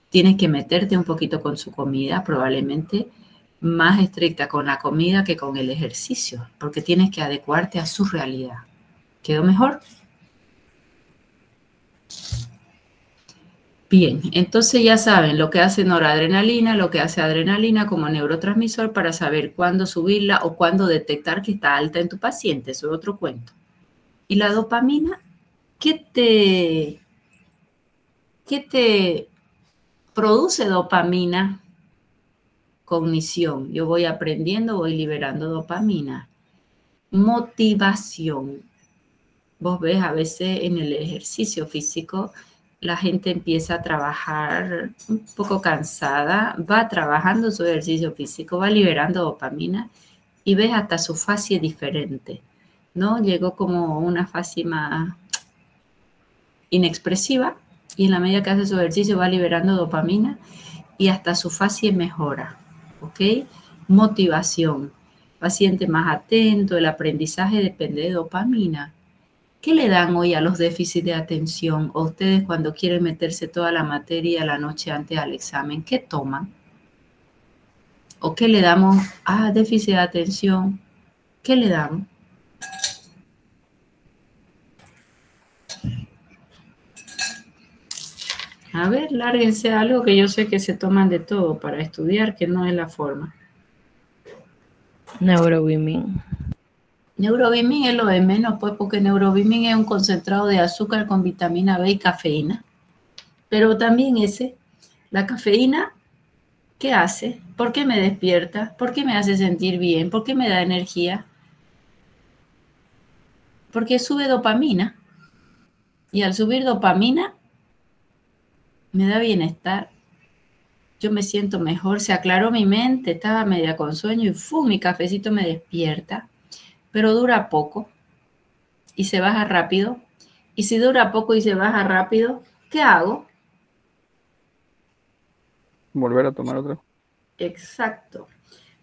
Tienes que meterte un poquito con su comida, probablemente más estricta con la comida que con el ejercicio, porque tienes que adecuarte a su realidad. ¿Quedó mejor? Bien, entonces ya saben lo que hace noradrenalina, lo que hace adrenalina como neurotransmisor para saber cuándo subirla o cuándo detectar que está alta en tu paciente. Eso es otro cuento. ¿Y la dopamina? ¿Qué te produce dopamina? Cognición. Yo voy aprendiendo, voy liberando dopamina. Motivación. Vos ves a veces en el ejercicio físico, la gente empieza a trabajar un poco cansada, va trabajando su ejercicio físico, va liberando dopamina y ves hasta su facie diferente, ¿no? Llegó como una facie más inexpresiva y en la medida que hace su ejercicio va liberando dopamina y hasta su facie mejora, ¿ok? Motivación. Paciente más atento, el aprendizaje depende de dopamina. ¿Qué le dan hoy a los déficits de atención? O ustedes cuando quieren meterse toda la materia la noche antes al examen, ¿qué toman? ¿O qué le damos? Ah, déficit de atención. ¿Qué le damos? A ver, lárguense algo que yo sé que se toman de todo para estudiar, que no es la forma. Neurobimin. Neurobimin es lo de menos, pues, porque neurobimin es un concentrado de azúcar con vitamina B y cafeína. Pero también la cafeína, ¿qué hace? ¿Por qué me despierta? ¿Por qué me hace sentir bien? ¿Por qué me da energía? Porque sube dopamina. Y al subir dopamina, me da bienestar. Yo me siento mejor, se aclaró mi mente, estaba media con sueño y ¡fum! Mi cafecito me despierta. Pero dura poco y se baja rápido. Y si dura poco y se baja rápido, ¿qué hago? Volver a tomar otra. Exacto.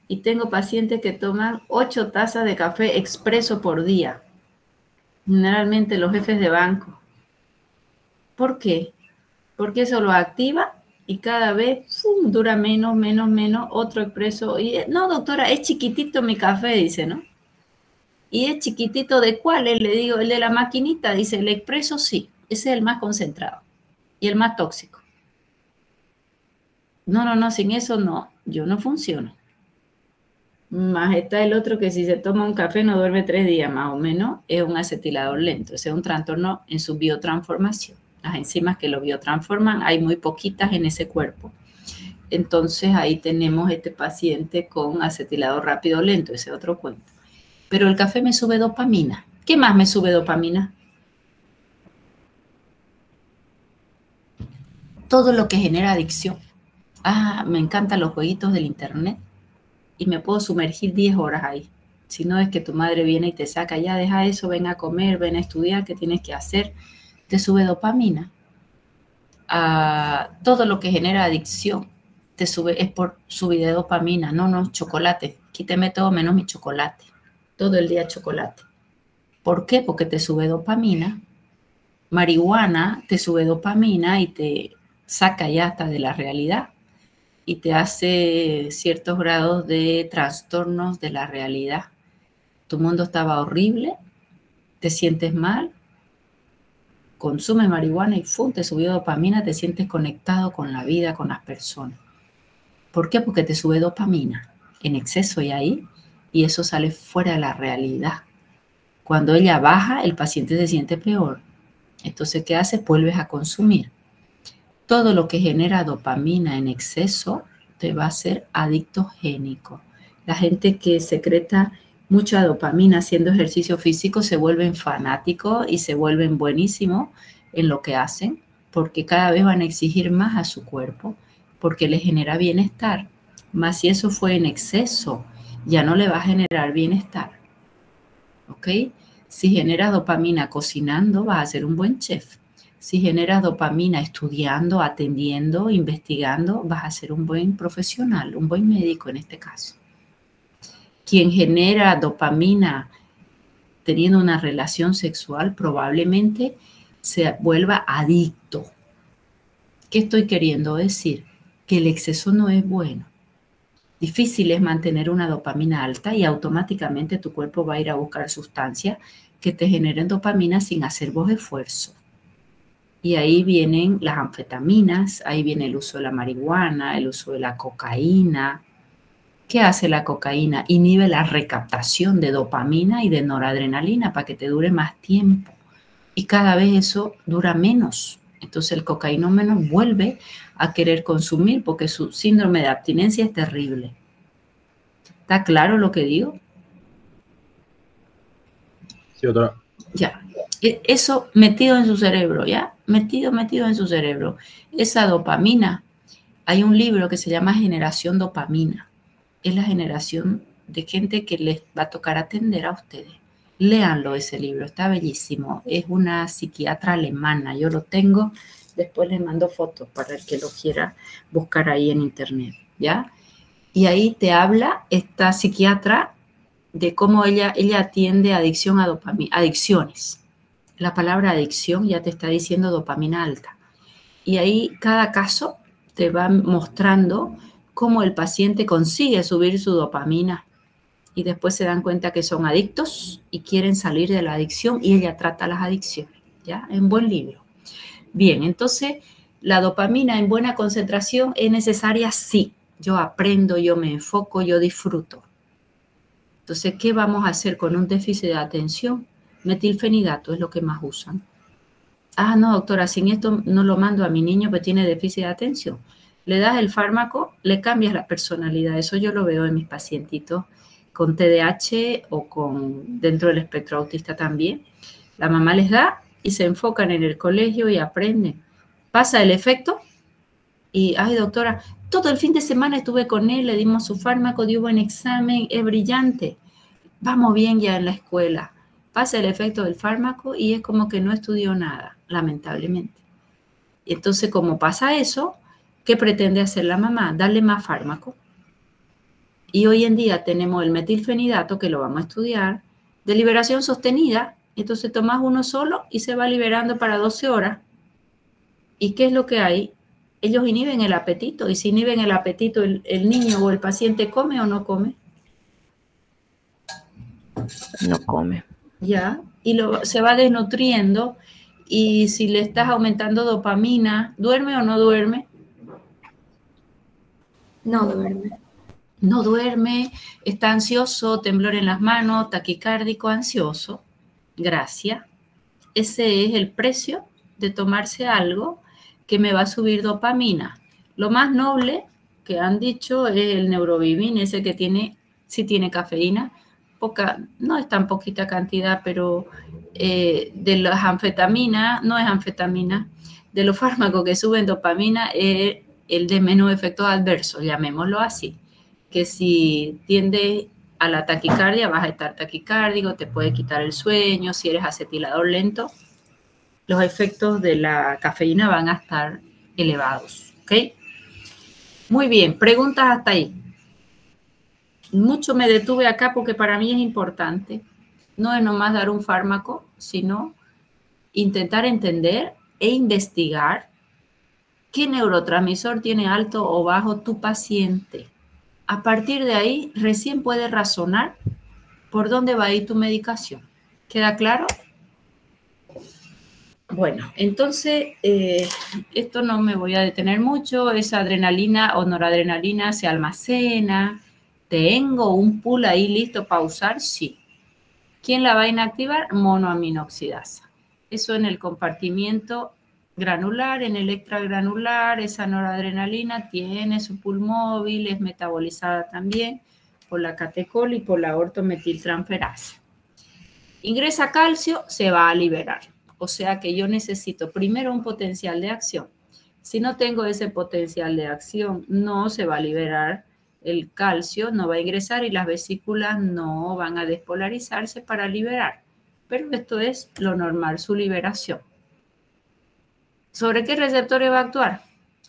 Y tengo pacientes que toman 8 tazas de café expreso por día. Generalmente los jefes de banco. ¿Por qué? Porque eso lo activa y cada vez ¡fum! Dura menos, otro expreso. Y no, doctora, es chiquitito mi café, dice, ¿no? Y es chiquitito, ¿de cuál? Le digo, el de la maquinita, dice, el expreso sí, ese es el más concentrado y el más tóxico. No, sin eso no, yo no funciono. Más está el otro que si se toma un café no duerme 3 días más o menos, es un acetilador lento, ese es un trastorno en su biotransformación. Las enzimas que lo biotransforman, hay muy poquitas en ese cuerpo. Entonces ahí tenemos este paciente con acetilador rápido lento, ese es otro cuento. Pero el café me sube dopamina. ¿Qué más me sube dopamina? Todo lo que genera adicción. Ah, me encantan los jueguitos del internet y me puedo sumergir 10 horas ahí. Si no es que tu madre viene y te saca, ya deja eso, ven a comer, ven a estudiar, ¿qué tienes que hacer? Te sube dopamina. todo lo que genera adicción te sube, es por subida de dopamina. No, chocolate. Quíteme todo menos mi chocolate. Todo el día chocolate. ¿Por qué? Porque te sube dopamina. Marihuana te sube dopamina y te saca ya hasta de la realidad y te hace ciertos grados de trastornos de la realidad. Tu mundo estaba horrible, te sientes mal, consumes marihuana y ¡fum! Te subió dopamina, te sientes conectado con la vida, con las personas. ¿Por qué? Porque te sube dopamina en exceso y eso sale fuera de la realidad. Cuando ella baja, el paciente se siente peor. Entonces, ¿qué haces? Vuelves a consumir. Todo lo que genera dopamina en exceso te va a hacer adictogénico. La gente que secreta mucha dopamina haciendo ejercicio físico se vuelven fanáticos y se vuelven buenísimos en lo que hacen porque cada vez van a exigir más a su cuerpo porque les genera bienestar. Más si eso fue en exceso, ya no le va a generar bienestar. ¿Ok? Si generas dopamina cocinando, vas a ser un buen chef. Si generas dopamina estudiando, atendiendo, investigando, vas a ser un buen profesional, un buen médico en este caso. Quien genera dopamina teniendo una relación sexual probablemente se vuelva adicto. ¿Qué estoy queriendo decir? Que el exceso no es bueno. Difícil es mantener una dopamina alta y automáticamente tu cuerpo va a ir a buscar sustancias que te generen dopamina sin hacer vos esfuerzo. Y ahí vienen las anfetaminas, ahí viene el uso de la marihuana, el uso de la cocaína. ¿Qué hace la cocaína? Inhibe la recaptación de dopamina y de noradrenalina para que te dure más tiempo. Y cada vez eso dura menos. Entonces el cocainómano vuelve a querer consumir porque su síndrome de abstinencia es terrible. ¿Está claro lo que digo? Sí, otra. Ya. Eso metido en su cerebro, ¿ya? Metido en su cerebro. Esa dopamina, hay un libro que se llama Generación Dopamina. Es la generación de gente que les va a tocar atender a ustedes. Léanlo ese libro, está bellísimo. Es una psiquiatra alemana, yo lo tengo. Después les mando fotos para el que lo quiera buscar ahí en internet, ¿ya? Y ahí te habla esta psiquiatra de cómo ella atiende adicción a dopamina, adicciones. La palabra adicción ya te está diciendo dopamina alta. Y ahí cada caso te va mostrando cómo el paciente consigue subir su dopamina y después se dan cuenta que son adictos y quieren salir de la adicción y ella trata las adicciones, ¿ya? En buen libro. Bien, entonces la dopamina en buena concentración es necesaria, sí. Yo aprendo, yo me enfoco, yo disfruto. Entonces, ¿qué vamos a hacer con un déficit de atención? Metilfenidato es lo que más usan. Ah, no, doctora, sin esto no lo mando a mi niño que tiene déficit de atención. Le das el fármaco, le cambias la personalidad. Eso yo lo veo en mis pacientitos con TDAH o con dentro del espectro autista también. La mamá les da y se enfocan en el colegio y aprenden. Pasa el efecto y, ay, doctora, todo el fin de semana estuve con él, le dimos su fármaco, dio buen examen, es brillante. Vamos bien ya en la escuela. Pasa el efecto del fármaco y es como que no estudió nada, lamentablemente. Y entonces, como pasa eso, ¿qué pretende hacer la mamá? Darle más fármaco. Y hoy en día tenemos el metilfenidato, que lo vamos a estudiar, de liberación sostenida. Entonces tomas uno solo y se va liberando para 12 horas. ¿Y qué es lo que hay? Ellos inhiben el apetito. Y si inhiben el apetito, el niño o el paciente come o no come. No come. Ya, y se va desnutriendo. Y si le estás aumentando dopamina, ¿duerme o no duerme? No duerme. No duerme, está ansioso, temblor en las manos, taquicárdico, ansioso. Gracias. Ese es el precio de tomarse algo que me va a subir dopamina. Lo más noble que han dicho es el Neurobimin, ese que sí tiene cafeína, poca, no es tan poquita cantidad, pero de las anfetaminas, no es anfetamina, de los fármacos que suben dopamina es el de menos efectos adversos, llamémoslo así, que si tiendes a la taquicardia vas a estar taquicárdico, te puede quitar el sueño, si eres acetilador lento, los efectos de la cafeína van a estar elevados. ¿Ok? Muy bien, preguntas hasta ahí. Mucho me detuve acá porque para mí es importante. No es nomás dar un fármaco, sino intentar entender e investigar qué neurotransmisor tiene alto o bajo tu paciente. A partir de ahí, recién puedes razonar por dónde va a ir tu medicación. ¿Queda claro? Bueno, entonces, esto no me voy a detener mucho. Esa adrenalina o noradrenalina se almacena. ¿Tengo un pool ahí listo para usar? Sí. ¿Quién la va a inactivar? Monoaminoxidasa. Eso en el compartimiento granular, en el extragranular, esa noradrenalina tiene su pool móvil, es metabolizada también por la catecol y por la ortometiltransferasa. Ingresa calcio, se va a liberar. O sea que yo necesito primero un potencial de acción. Si no tengo ese potencial de acción, no se va a liberar el calcio, no va a ingresar y las vesículas no van a despolarizarse para liberar. Pero esto es lo normal, su liberación. ¿Sobre qué receptores va a actuar?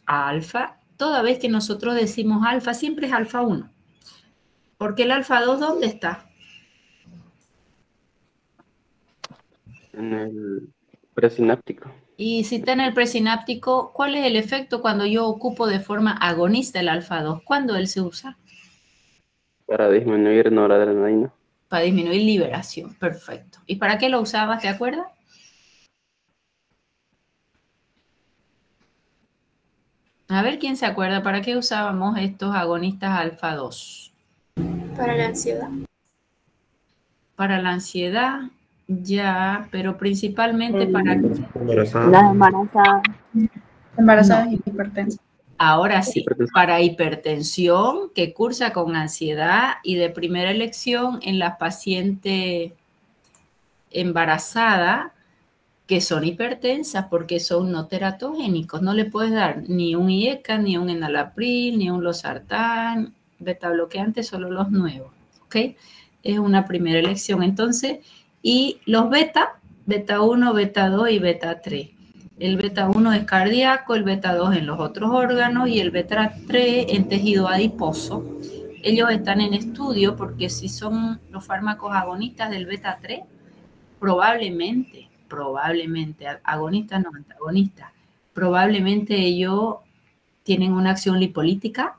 Alfa. Toda vez que nosotros decimos alfa, siempre es alfa 1. Porque el alfa 2, ¿dónde está? En el presináptico. Y si está en el presináptico, ¿cuál es el efecto cuando yo ocupo de forma agonista el alfa 2? ¿Cuándo él se usa? Para disminuir noradrenalina. Para disminuir liberación. Perfecto. ¿Y para qué lo usabas? ¿Te acuerdas? A ver quién se acuerda. ¿Para qué usábamos estos agonistas alfa 2? Para la ansiedad. Para la ansiedad, ya, pero principalmente para... Las embarazadas. Embarazadas y hipertensas. Ahora sí, para hipertensión que cursa con ansiedad y de primera elección en las pacientes embarazadas que son hipertensas porque son no teratogénicos. No le puedes dar ni un IECA, ni un enalapril, ni un losartán, beta bloqueante, solo los nuevos. ¿Ok? Es una primera elección. Entonces, y los beta 1, beta 2 y beta 3. El beta 1 es cardíaco, el beta 2 en los otros órganos y el beta 3 en tejido adiposo. Ellos están en estudio porque si son los fármacos agonistas del beta 3, probablemente, agonistas no antagonistas, probablemente ellos tienen una acción lipolítica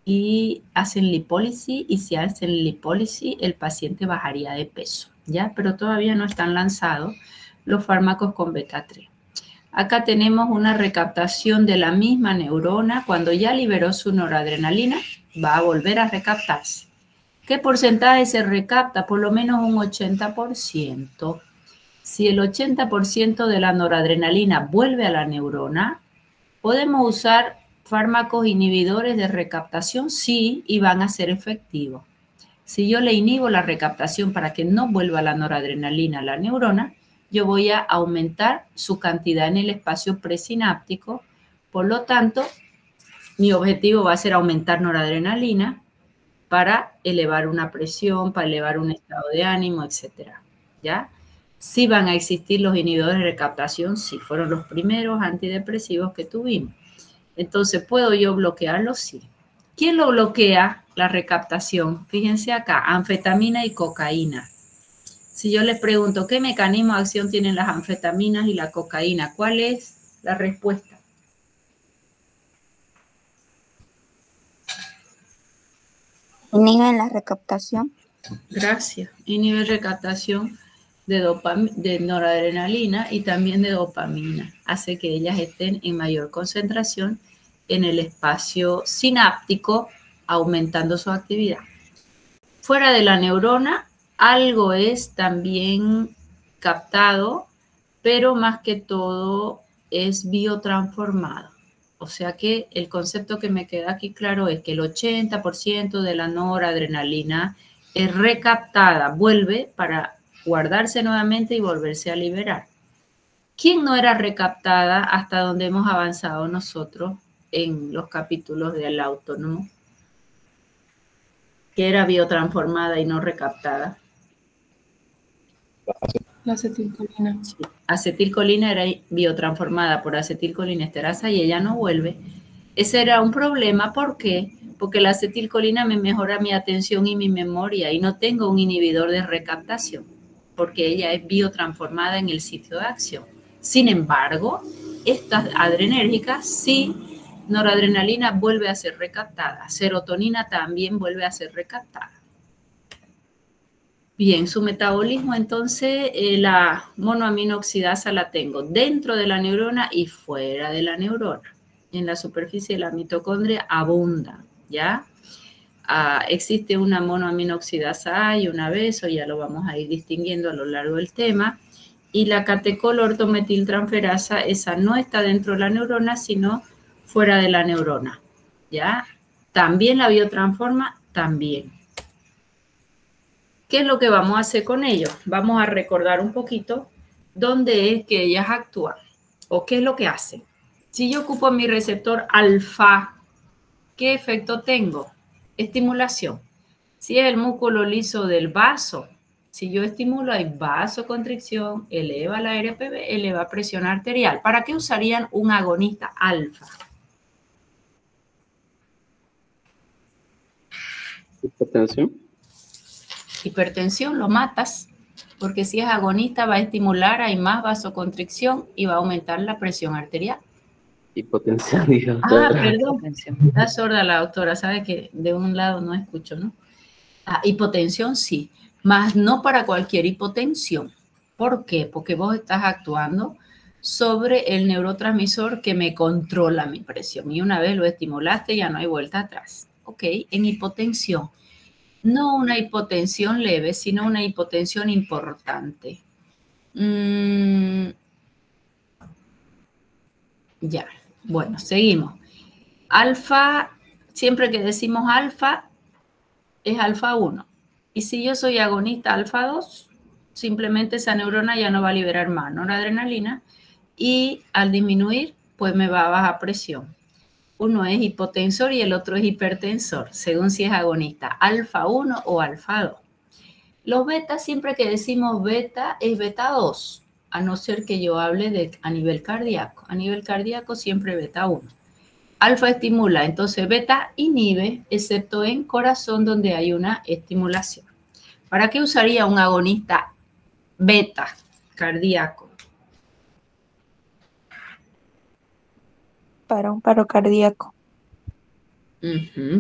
y hacen lipólisis, y si hacen lipólisis el paciente bajaría de peso, ¿ya? Pero todavía no están lanzados los fármacos con beta 3. Acá tenemos una recaptación de la misma neurona. Cuando ya liberó su noradrenalina, va a volver a recaptarse. ¿Qué porcentaje se recapta? Por lo menos un 80%. Si el 80% de la noradrenalina vuelve a la neurona, ¿podemos usar fármacos inhibidores de recaptación? Sí, y van a ser efectivos. Si yo le inhibo la recaptación para que no vuelva la noradrenalina a la neurona, yo voy a aumentar su cantidad en el espacio presináptico. Por lo tanto, mi objetivo va a ser aumentar noradrenalina para elevar una presión, para elevar un estado de ánimo, etc. ¿Ya? Sí van a existir los inhibidores de recaptación, sí, fueron los primeros antidepresivos que tuvimos. Entonces, ¿puedo yo bloquearlo? Sí. ¿Quién lo bloquea la recaptación? Fíjense acá, anfetamina y cocaína. Si yo les pregunto, ¿qué mecanismo de acción tienen las anfetaminas y la cocaína? ¿Cuál es la respuesta? Inhiben la recaptación. Gracias. Inhibe recaptación de noradrenalina y también de dopamina. Hace que ellas estén en mayor concentración en el espacio sináptico, aumentando su actividad. Fuera de la neurona, algo es también captado, pero más que todo es biotransformado. O sea que el concepto que me queda aquí claro es que el 80% de la noradrenalina es recaptada, vuelve para guardarse nuevamente y volverse a liberar. ¿Quién no era recaptada hasta donde hemos avanzado nosotros en los capítulos del autónomo? Que era biotransformada y no recaptada. La acetilcolina. Sí. Acetilcolina era biotransformada por acetilcolinesterasa y ella no vuelve. Ese era un problema, ¿por qué? Porque la acetilcolina me mejora mi atención y mi memoria y no tengo un inhibidor de recaptación, porque ella es biotransformada en el sitio de acción. Sin embargo, estas adrenérgicas, sí, noradrenalina vuelve a ser recaptada, serotonina también vuelve a ser recaptada. Bien, su metabolismo, entonces, la monoaminoxidasa la tengo dentro de la neurona y fuera de la neurona. En la superficie de la mitocondria abunda, ¿ya? Existe una monoaminoxidasa A y una B, eso ya lo vamos a ir distinguiendo a lo largo del tema. Y la catecol-ortometiltransferasa, esa no está dentro de la neurona, sino fuera de la neurona, ¿ya? También la biotransforma, también. ¿Qué es lo que vamos a hacer con ellos? Vamos a recordar un poquito dónde es que ellas actúan o qué es lo que hacen. Si yo ocupo mi receptor alfa, ¿qué efecto tengo? Estimulación. Si es el músculo liso del vaso, si yo estimulo, hay vasoconstricción, eleva la RPV, eleva presión arterial. ¿Para qué usarían un agonista alfa? Hipertensión. Hipertensión, lo matas, porque si es agonista va a estimular, hay más vasoconstricción y va a aumentar la presión arterial. Hipotensión, dijo. Perdón, está sorda la doctora, sabe que de un lado no escucho, ¿no? Hipotensión sí, más no para cualquier hipotensión. ¿Por qué? Porque vos estás actuando sobre el neurotransmisor que me controla mi presión y una vez lo estimulaste ya no hay vuelta atrás. Ok, en hipotensión. No una hipotensión leve, sino una hipotensión importante. Ya, bueno, seguimos. Alfa, siempre que decimos alfa, es alfa 1. Y si yo soy agonista alfa 2, simplemente esa neurona ya no va a liberar más noradrenalina y al disminuir, pues me va a bajar presión. Uno es hipotensor y el otro es hipertensor, según si es agonista, alfa 1 o alfa 2. Los betas, siempre que decimos beta, es beta 2, a no ser que yo hable a nivel cardíaco. A nivel cardíaco siempre beta 1. Alfa estimula, entonces beta inhibe, excepto en corazón donde hay una estimulación. ¿Para qué usaría un agonista beta cardíaco? Para un paro cardíaco.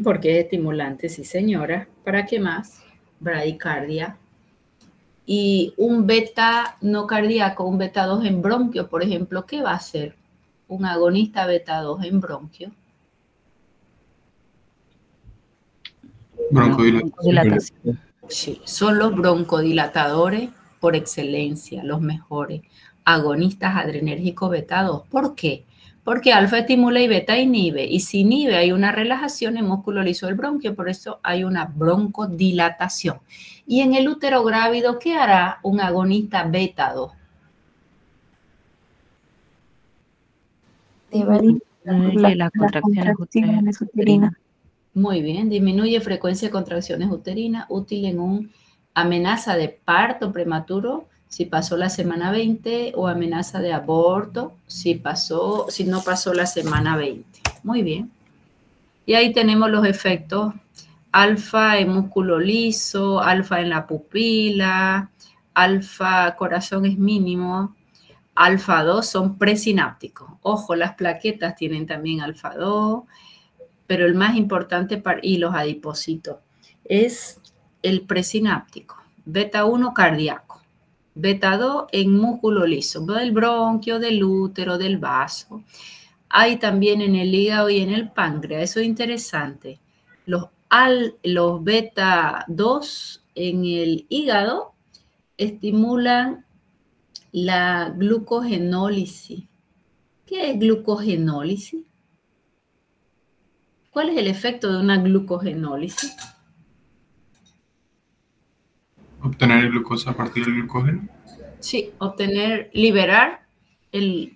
Porque es estimulante, sí señora. ¿Para qué más? Bradicardia. Y un beta no cardíaco, un beta 2 en bronquio, por ejemplo, ¿qué va a hacer un agonista beta 2 en bronquio? Broncodilatación. Sí, son los broncodilatadores por excelencia, los mejores. Agonistas adrenérgicos beta 2. ¿Por qué? Porque alfa estimula y beta inhibe. Y si inhibe hay una relajación en músculo liso del bronquio, por eso hay una broncodilatación. Y en el útero grávido, ¿qué hará un agonista beta 2? Disminuye las contracciones uterinas. Muy bien, disminuye frecuencia de contracciones uterinas, útil en una amenaza de parto prematuro, si pasó la semana 20, o amenaza de aborto, si no pasó la semana 20. Muy bien. Y ahí tenemos los efectos. Alfa en músculo liso, alfa en la pupila, alfa corazón es mínimo, alfa 2 son presinápticos. Ojo, las plaquetas tienen también alfa 2, pero el más importante y los adipocitos es el presináptico. Beta 1 cardíaco, beta 2 en músculo liso, del bronquio, del útero, del vaso. Hay también en el hígado y en el páncreas, eso es interesante. Los beta 2 en el hígado estimulan la glucogenólisis. ¿Qué es glucogenólisis? ¿Cuál es el efecto de una glucogenólisis? Obtener glucosa a partir del glucógeno. Sí, liberar,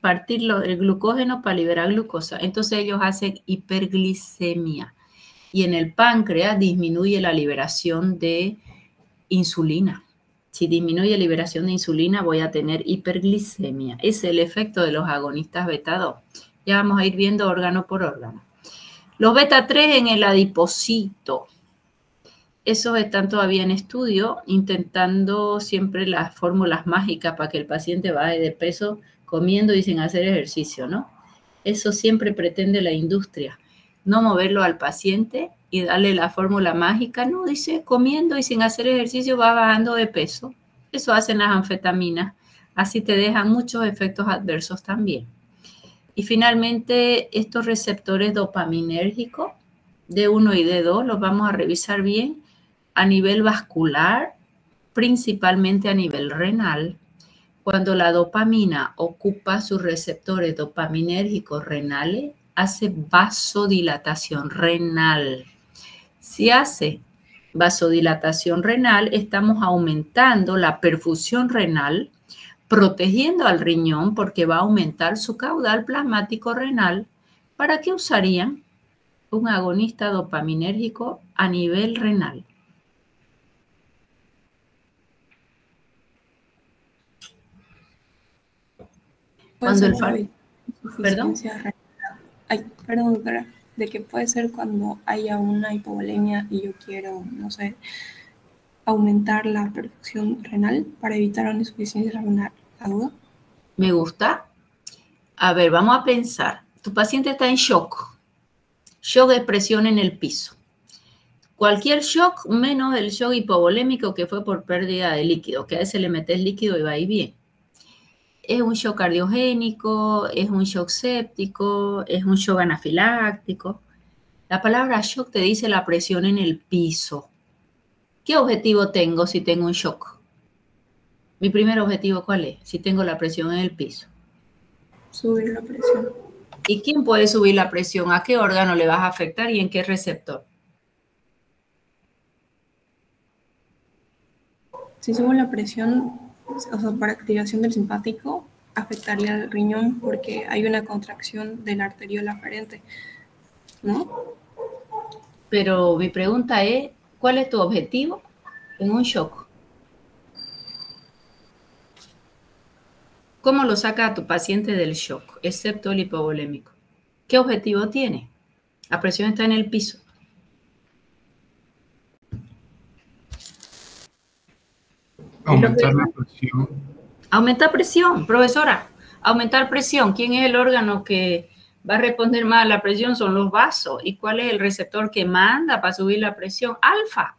partir el glucógeno para liberar glucosa. Entonces ellos hacen hiperglicemia. Y en el páncreas disminuye la liberación de insulina. Si disminuye liberación de insulina, voy a tener hiperglicemia. Es el efecto de los agonistas beta 2. Ya vamos a ir viendo órgano por órgano. Los beta 3 en el adipocito. Esos están todavía en estudio, intentando siempre las fórmulas mágicas para que el paciente baje de peso comiendo y sin hacer ejercicio, ¿no? Eso siempre pretende la industria. No moverlo al paciente y darle la fórmula mágica. No, dice, comiendo y sin hacer ejercicio va bajando de peso. Eso hacen las anfetaminas. Así te dejan muchos efectos adversos también. Y finalmente, estos receptores dopaminérgicos D1 y D2 los vamos a revisar bien a nivel vascular, principalmente a nivel renal. Cuando la dopamina ocupa sus receptores dopaminérgicos renales, hace vasodilatación renal. Si hace vasodilatación renal, estamos aumentando la perfusión renal, protegiendo al riñón porque va a aumentar su caudal plasmático renal. ¿Para qué usarían un agonista dopaminérgico a nivel renal? Cuando el ¿Perdón? Perdón, doctora. ¿De qué puede ser cuando haya una hipovolemia y yo quiero, no sé, aumentar la perfusión renal para evitar una insuficiencia renal aguda? Me gusta. A ver, vamos a pensar. Tu paciente está en shock. Shock de presión en el piso. Cualquier shock menos el shock hipovolémico que fue por pérdida de líquido, que a ese le metes líquido y va ahí bien. Es un shock cardiogénico, es un shock séptico, es un shock anafiláctico. La palabra shock te dice la presión en el piso. ¿Qué objetivo tengo si tengo un shock? Mi primer objetivo, ¿cuál es? Si tengo la presión en el piso. Subir la presión. ¿Y quién puede subir la presión? ¿A qué órgano le vas a afectar y en qué receptor? Si subo la presión, o sea, por activación del simpático, afectaría al riñón porque hay una contracción de la arteriola aferente, ¿no? Pero mi pregunta es, ¿cuál es tu objetivo en un shock? ¿Cómo lo saca a tu paciente del shock, excepto el hipovolémico? ¿Qué objetivo tiene? La presión está en el piso. Aumentar la presión. Aumentar presión, profesora. Aumentar presión. ¿Quién es el órgano que va a responder más a la presión? Son los vasos. ¿Y cuál es el receptor que manda para subir la presión? Alfa.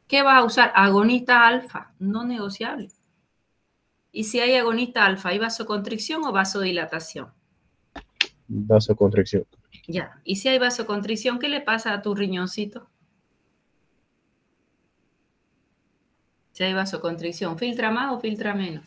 ¿Qué vas a usar? Agonista alfa, no negociable. Y si hay agonista alfa, ¿hay vasoconstricción o vasodilatación? Vasoconstricción. Ya. Y si hay vasoconstricción, ¿qué le pasa a tu riñoncito? Si hay vasoconstricción, ¿filtra más o filtra menos?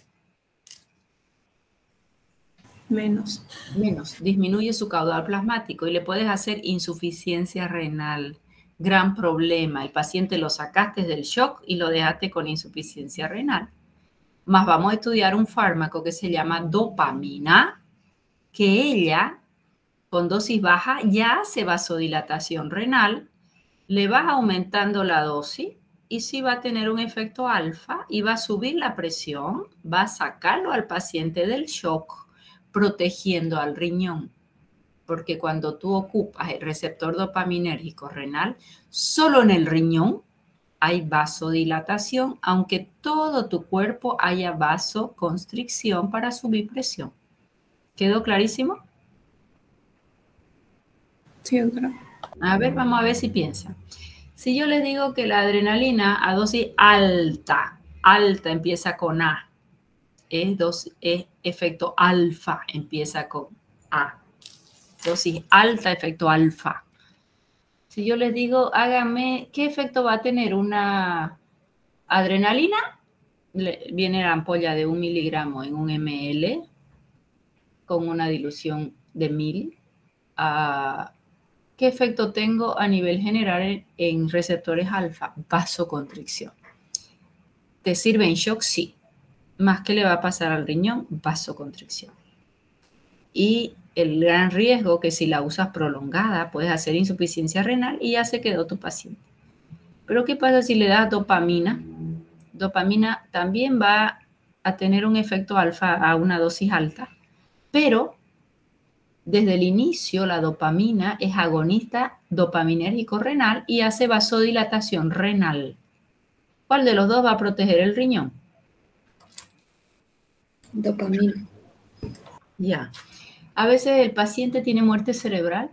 Menos. Menos. Disminuye su caudal plasmático y le puedes hacer insuficiencia renal. Gran problema. El paciente lo sacaste del shock y lo dejaste con insuficiencia renal. Más vamos a estudiar un fármaco que se llama dopamina, que ella, con dosis baja, ya hace vasodilatación renal. Le vas aumentando la dosis y sí va a tener un efecto alfa y va a subir la presión, va a sacarlo al paciente del shock, protegiendo al riñón. Porque cuando tú ocupas el receptor dopaminérgico renal, solo en el riñón hay vasodilatación, aunque todo tu cuerpo haya vasoconstricción para subir presión. ¿Quedó clarísimo? Sí, doctora. A ver, vamos a ver si piensan. Si yo les digo que la adrenalina a dosis alta empieza con A, es efecto alfa, empieza con A. Dosis alta, efecto alfa. Si yo les digo, háganme, ¿qué efecto va a tener una adrenalina? Viene la ampolla de 1 miligramo en 1 ml con una dilución de 1000. ¿Qué efecto tengo a nivel general en receptores alfa? Vasoconstricción. ¿Te sirve en shock? Sí. ¿Más qué le va a pasar al riñón? Vasoconstricción. Y el gran riesgo que si la usas prolongada puedes hacer insuficiencia renal y ya se quedó tu paciente. Pero ¿qué pasa si le das dopamina? dopamina también va a tener un efecto alfa a una dosis alta, pero desde el inicio la dopamina es agonista dopaminérgico renal y hace vasodilatación renal. ¿Cuál de los dos va a proteger el riñón? Dopamina. Ya. A veces el paciente tiene muerte cerebral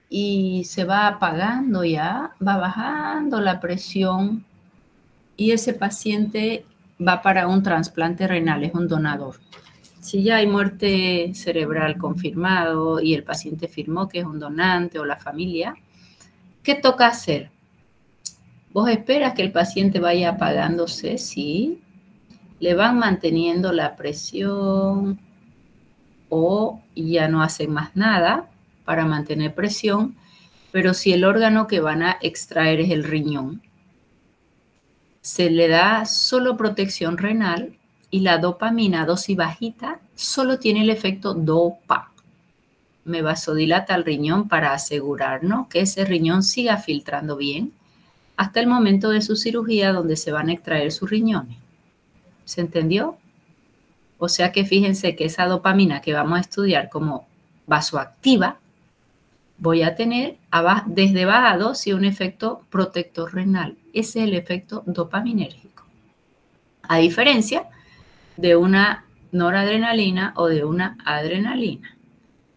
y se va apagando ya, va bajando la presión y ese paciente va para un trasplante renal, es un donador. Si ya hay muerte cerebral confirmado y el paciente firmó que es un donante o la familia, ¿qué toca hacer? ¿Vos esperas que el paciente vaya apagándose? Sí. Le van manteniendo la presión o ya no hacen más nada para mantener presión, pero si el órgano que van a extraer es el riñón, se le da solo protección renal y la dopamina, dosis bajita, solo tiene el efecto dopa. Me vasodilata el riñón para asegurarnos que ese riñón siga filtrando bien hasta el momento de su cirugía donde se van a extraer sus riñones. ¿Se entendió? O sea que fíjense que esa dopamina que vamos a estudiar como vasoactiva, voy a tener desde baja dosis un efecto protector renal. Ese es el efecto dopaminérgico. A diferencia de una noradrenalina o de una adrenalina,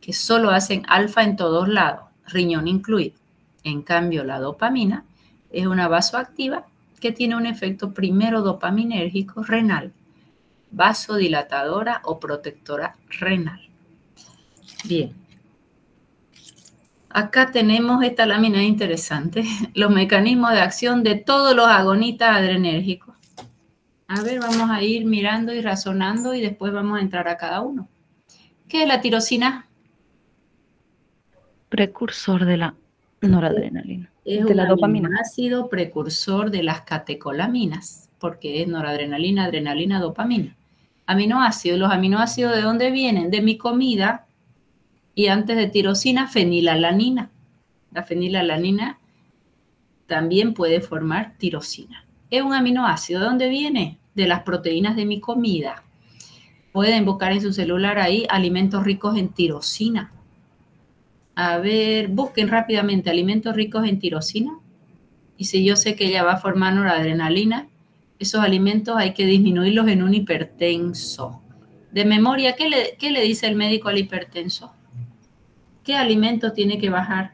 que solo hacen alfa en todos lados, riñón incluido. En cambio, la dopamina es una vasoactiva que tiene un efecto primero dopaminérgico renal, vasodilatadora o protectora renal. Bien. Acá tenemos esta lámina interesante, los mecanismos de acción de todos los agonistas adrenérgicos. A ver, vamos a ir mirando y razonando y después vamos a entrar a cada uno. ¿Qué es la tirosina? Precursor de la noradrenalina. Es De la un dopamina. aminoácido precursor de las catecolaminas, porque es noradrenalina, adrenalina, dopamina. Aminoácidos, ¿los aminoácidos de dónde vienen? De mi comida. Y antes de tirosina, fenilalanina. La fenilalanina también puede formar tirosina. Es un aminoácido. ¿De dónde viene? De las proteínas de mi comida. Pueden buscar en su celular ahí alimentos ricos en tirosina. A ver, busquen rápidamente alimentos ricos en tirosina. Y si yo sé que ella va a formar noradrenalina, esos alimentos hay que disminuirlos en un hipertenso. De memoria, ¿qué le dice el médico al hipertenso? ¿Qué alimentos tiene que bajar?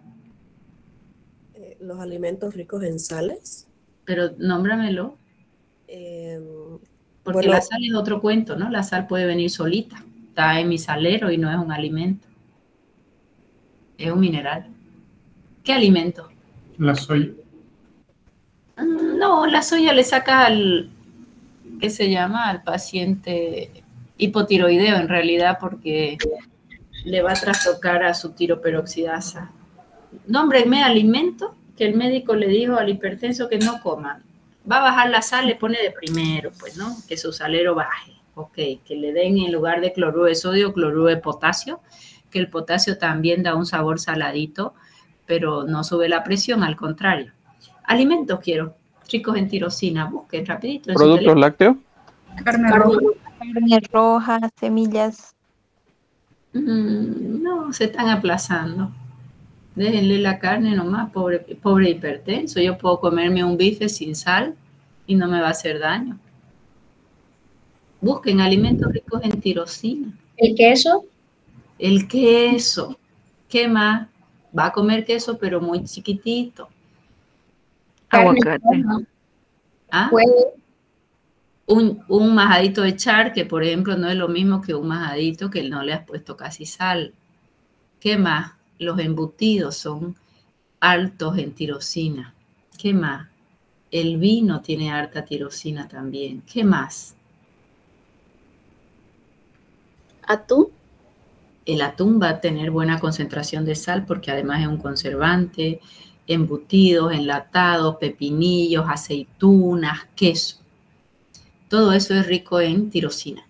Los alimentos ricos en sales. Pero nómbramelo. Porque bueno, la sal es otro cuento, ¿no? La sal puede venir solita. Está en mi salero y no es un alimento. Es un mineral. ¿Qué alimento? La soya. No, la soya le saca ¿qué se llama? Al paciente hipotiroideo en realidad porque le va a trastocar a su tiroperoxidasa. Nómbrenme alimento que el médico le dijo al hipertenso que no coma. Va a bajar la sal, le pone de primero, pues, ¿no? Que su salero baje. Ok, que le den en lugar de cloruro de sodio, cloruro de potasio, que el potasio también da un sabor saladito, pero no sube la presión, al contrario. Alimentos quiero, ricos en tirosina, busquen rapidito. ¿Productos lácteos? Carne roja, semillas. No, se están aplazando. Déjenle la carne nomás, pobre hipertenso. Yo puedo comerme un bife sin sal y no me va a hacer daño. Busquen alimentos ricos en tirosina. ¿El queso? El queso. ¿Qué más? Va a comer queso, pero muy chiquitito. Aguacate. ¿Ah? Un majadito de charque, por ejemplo, no es lo mismo que un majadito que no le has puesto casi sal. ¿Qué más? Los embutidos son altos en tirosina. ¿Qué más? El vino tiene alta tirosina también. ¿Qué más? ¿Atún? El atún va a tener buena concentración de sal porque además es un conservante. Embutidos, enlatados, pepinillos, aceitunas, queso. Todo eso es rico en tirosina.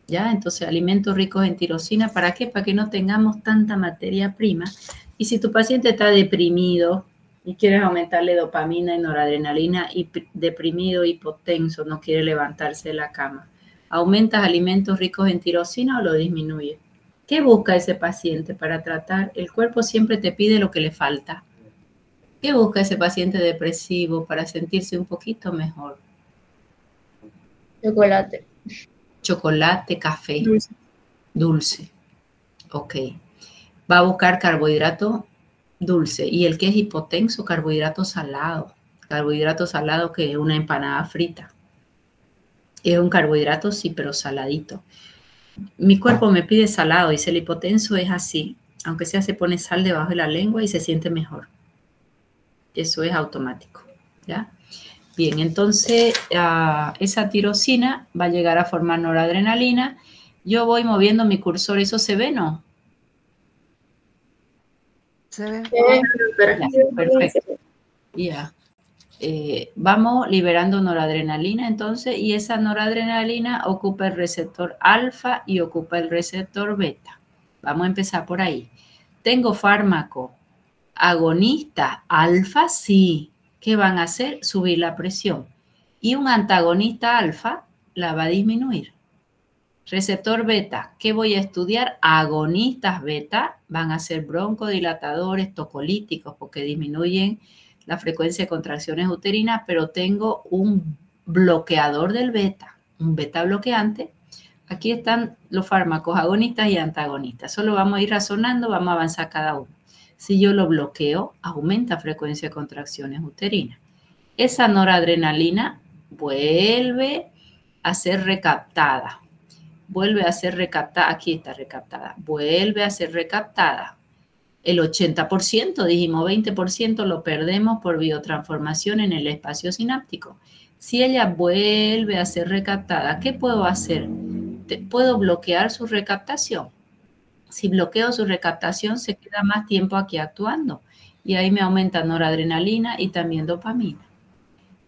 ¿Ya? Entonces, alimentos ricos en tirosina, ¿para qué? Para que no tengamos tanta materia prima. Y si tu paciente está deprimido, y quieres aumentarle dopamina y noradrenalina y deprimido, hipotenso, no quiere levantarse de la cama. ¿Aumentas alimentos ricos en tirosina o lo disminuyes? ¿Qué busca ese paciente para tratar? El cuerpo siempre te pide lo que le falta. ¿Qué busca ese paciente depresivo para sentirse un poquito mejor? Chocolate. Chocolate, café. Dulce. Ok. Va a buscar carbohidrato dulce. Y el que es hipotenso, carbohidrato salado. Carbohidrato salado que es una empanada frita. Es un carbohidrato, sí, pero saladito. Mi cuerpo me pide salado, dice el hipotenso, es así. Aunque sea, se pone sal debajo de la lengua y se siente mejor. Eso es automático, ¿ya? Bien, entonces esa tirosina va a llegar a formar noradrenalina. Yo voy moviendo mi cursor, ¿eso se ve, no? Se ve. Ya, perfecto. Ya. Vamos liberando noradrenalina entonces, y esa noradrenalina ocupa el receptor alfa y ocupa el receptor beta. Vamos a empezar por ahí. Tengo fármaco agonista alfa, sí. ¿Qué van a hacer? Subir la presión. Y un antagonista alfa la va a disminuir. Receptor beta, ¿qué voy a estudiar? Agonistas beta van a ser broncodilatadores, tocolíticos, porque disminuyen la frecuencia de contracciones uterinas, pero tengo un bloqueador del beta, un beta bloqueante. Aquí están los fármacos agonistas y antagonistas. Solo vamos a ir razonando, vamos a avanzar cada uno. Si yo lo bloqueo, aumenta frecuencia de contracciones uterinas. Esa noradrenalina vuelve a ser recaptada. Vuelve a ser recaptada. Aquí está recaptada. Vuelve a ser recaptada. El 80%, dijimos 20% lo perdemos por biotransformación en el espacio sináptico. Si ella vuelve a ser recaptada, ¿qué puedo hacer? Puedo bloquear su recaptación. Si bloqueo su recaptación, se queda más tiempo aquí actuando. Y ahí me aumenta noradrenalina y también dopamina.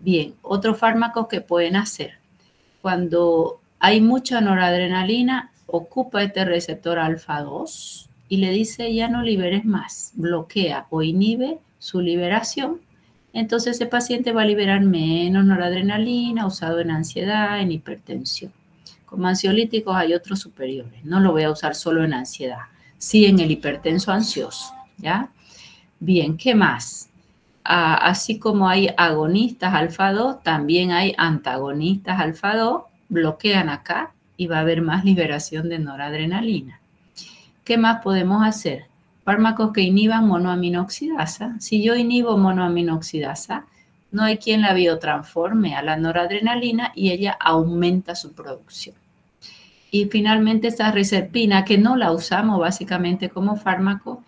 Bien, otros fármacos que pueden hacer. Cuando hay mucha noradrenalina, ocupa este receptor alfa 2 y le dice ya no liberes más. Bloquea o inhibe su liberación. Entonces ese paciente va a liberar menos noradrenalina usado en ansiedad, en hipertensión. Como ansiolíticos hay otros superiores. No lo voy a usar solo en ansiedad. Sí en el hipertenso ansioso. ¿Ya? Bien, ¿qué más? Así como hay agonistas alfa 2, también hay antagonistas alfa 2. Bloquean acá y va a haber más liberación de noradrenalina. ¿Qué más podemos hacer? Fármacos que inhiban monoaminoxidasa. Si yo inhibo monoaminoxidasa, no hay quien la biotransforme a la noradrenalina y ella aumenta su producción. Y finalmente esta reserpina, que no la usamos básicamente como fármaco,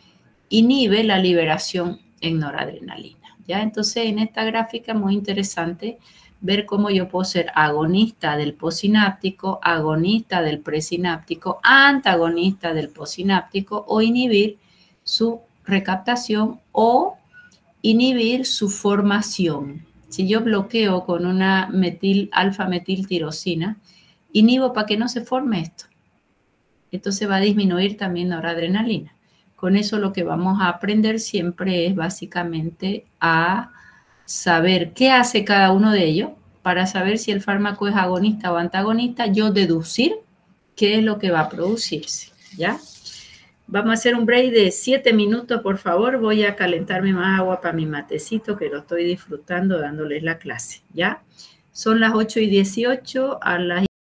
inhibe la liberación en noradrenalina. ¿Ya? Entonces en esta gráfica muy interesante ver cómo yo puedo ser agonista del postsináptico, agonista del presináptico, antagonista del postsináptico o inhibir su recaptación o inhibir su formación. Si yo bloqueo con una alfa-metiltirosina, inhibo para que no se forme esto. Entonces va a disminuir también noradrenalina. Con eso lo que vamos a aprender siempre es básicamente a saber qué hace cada uno de ellos para saber si el fármaco es agonista o antagonista, yo deducir qué es lo que va a producirse, ¿ya? Vamos a hacer un break de 7 minutos, por favor. Voy a calentarme más agua para mi matecito, que lo estoy disfrutando dándoles la clase, ¿ya? Son las 8:18, a las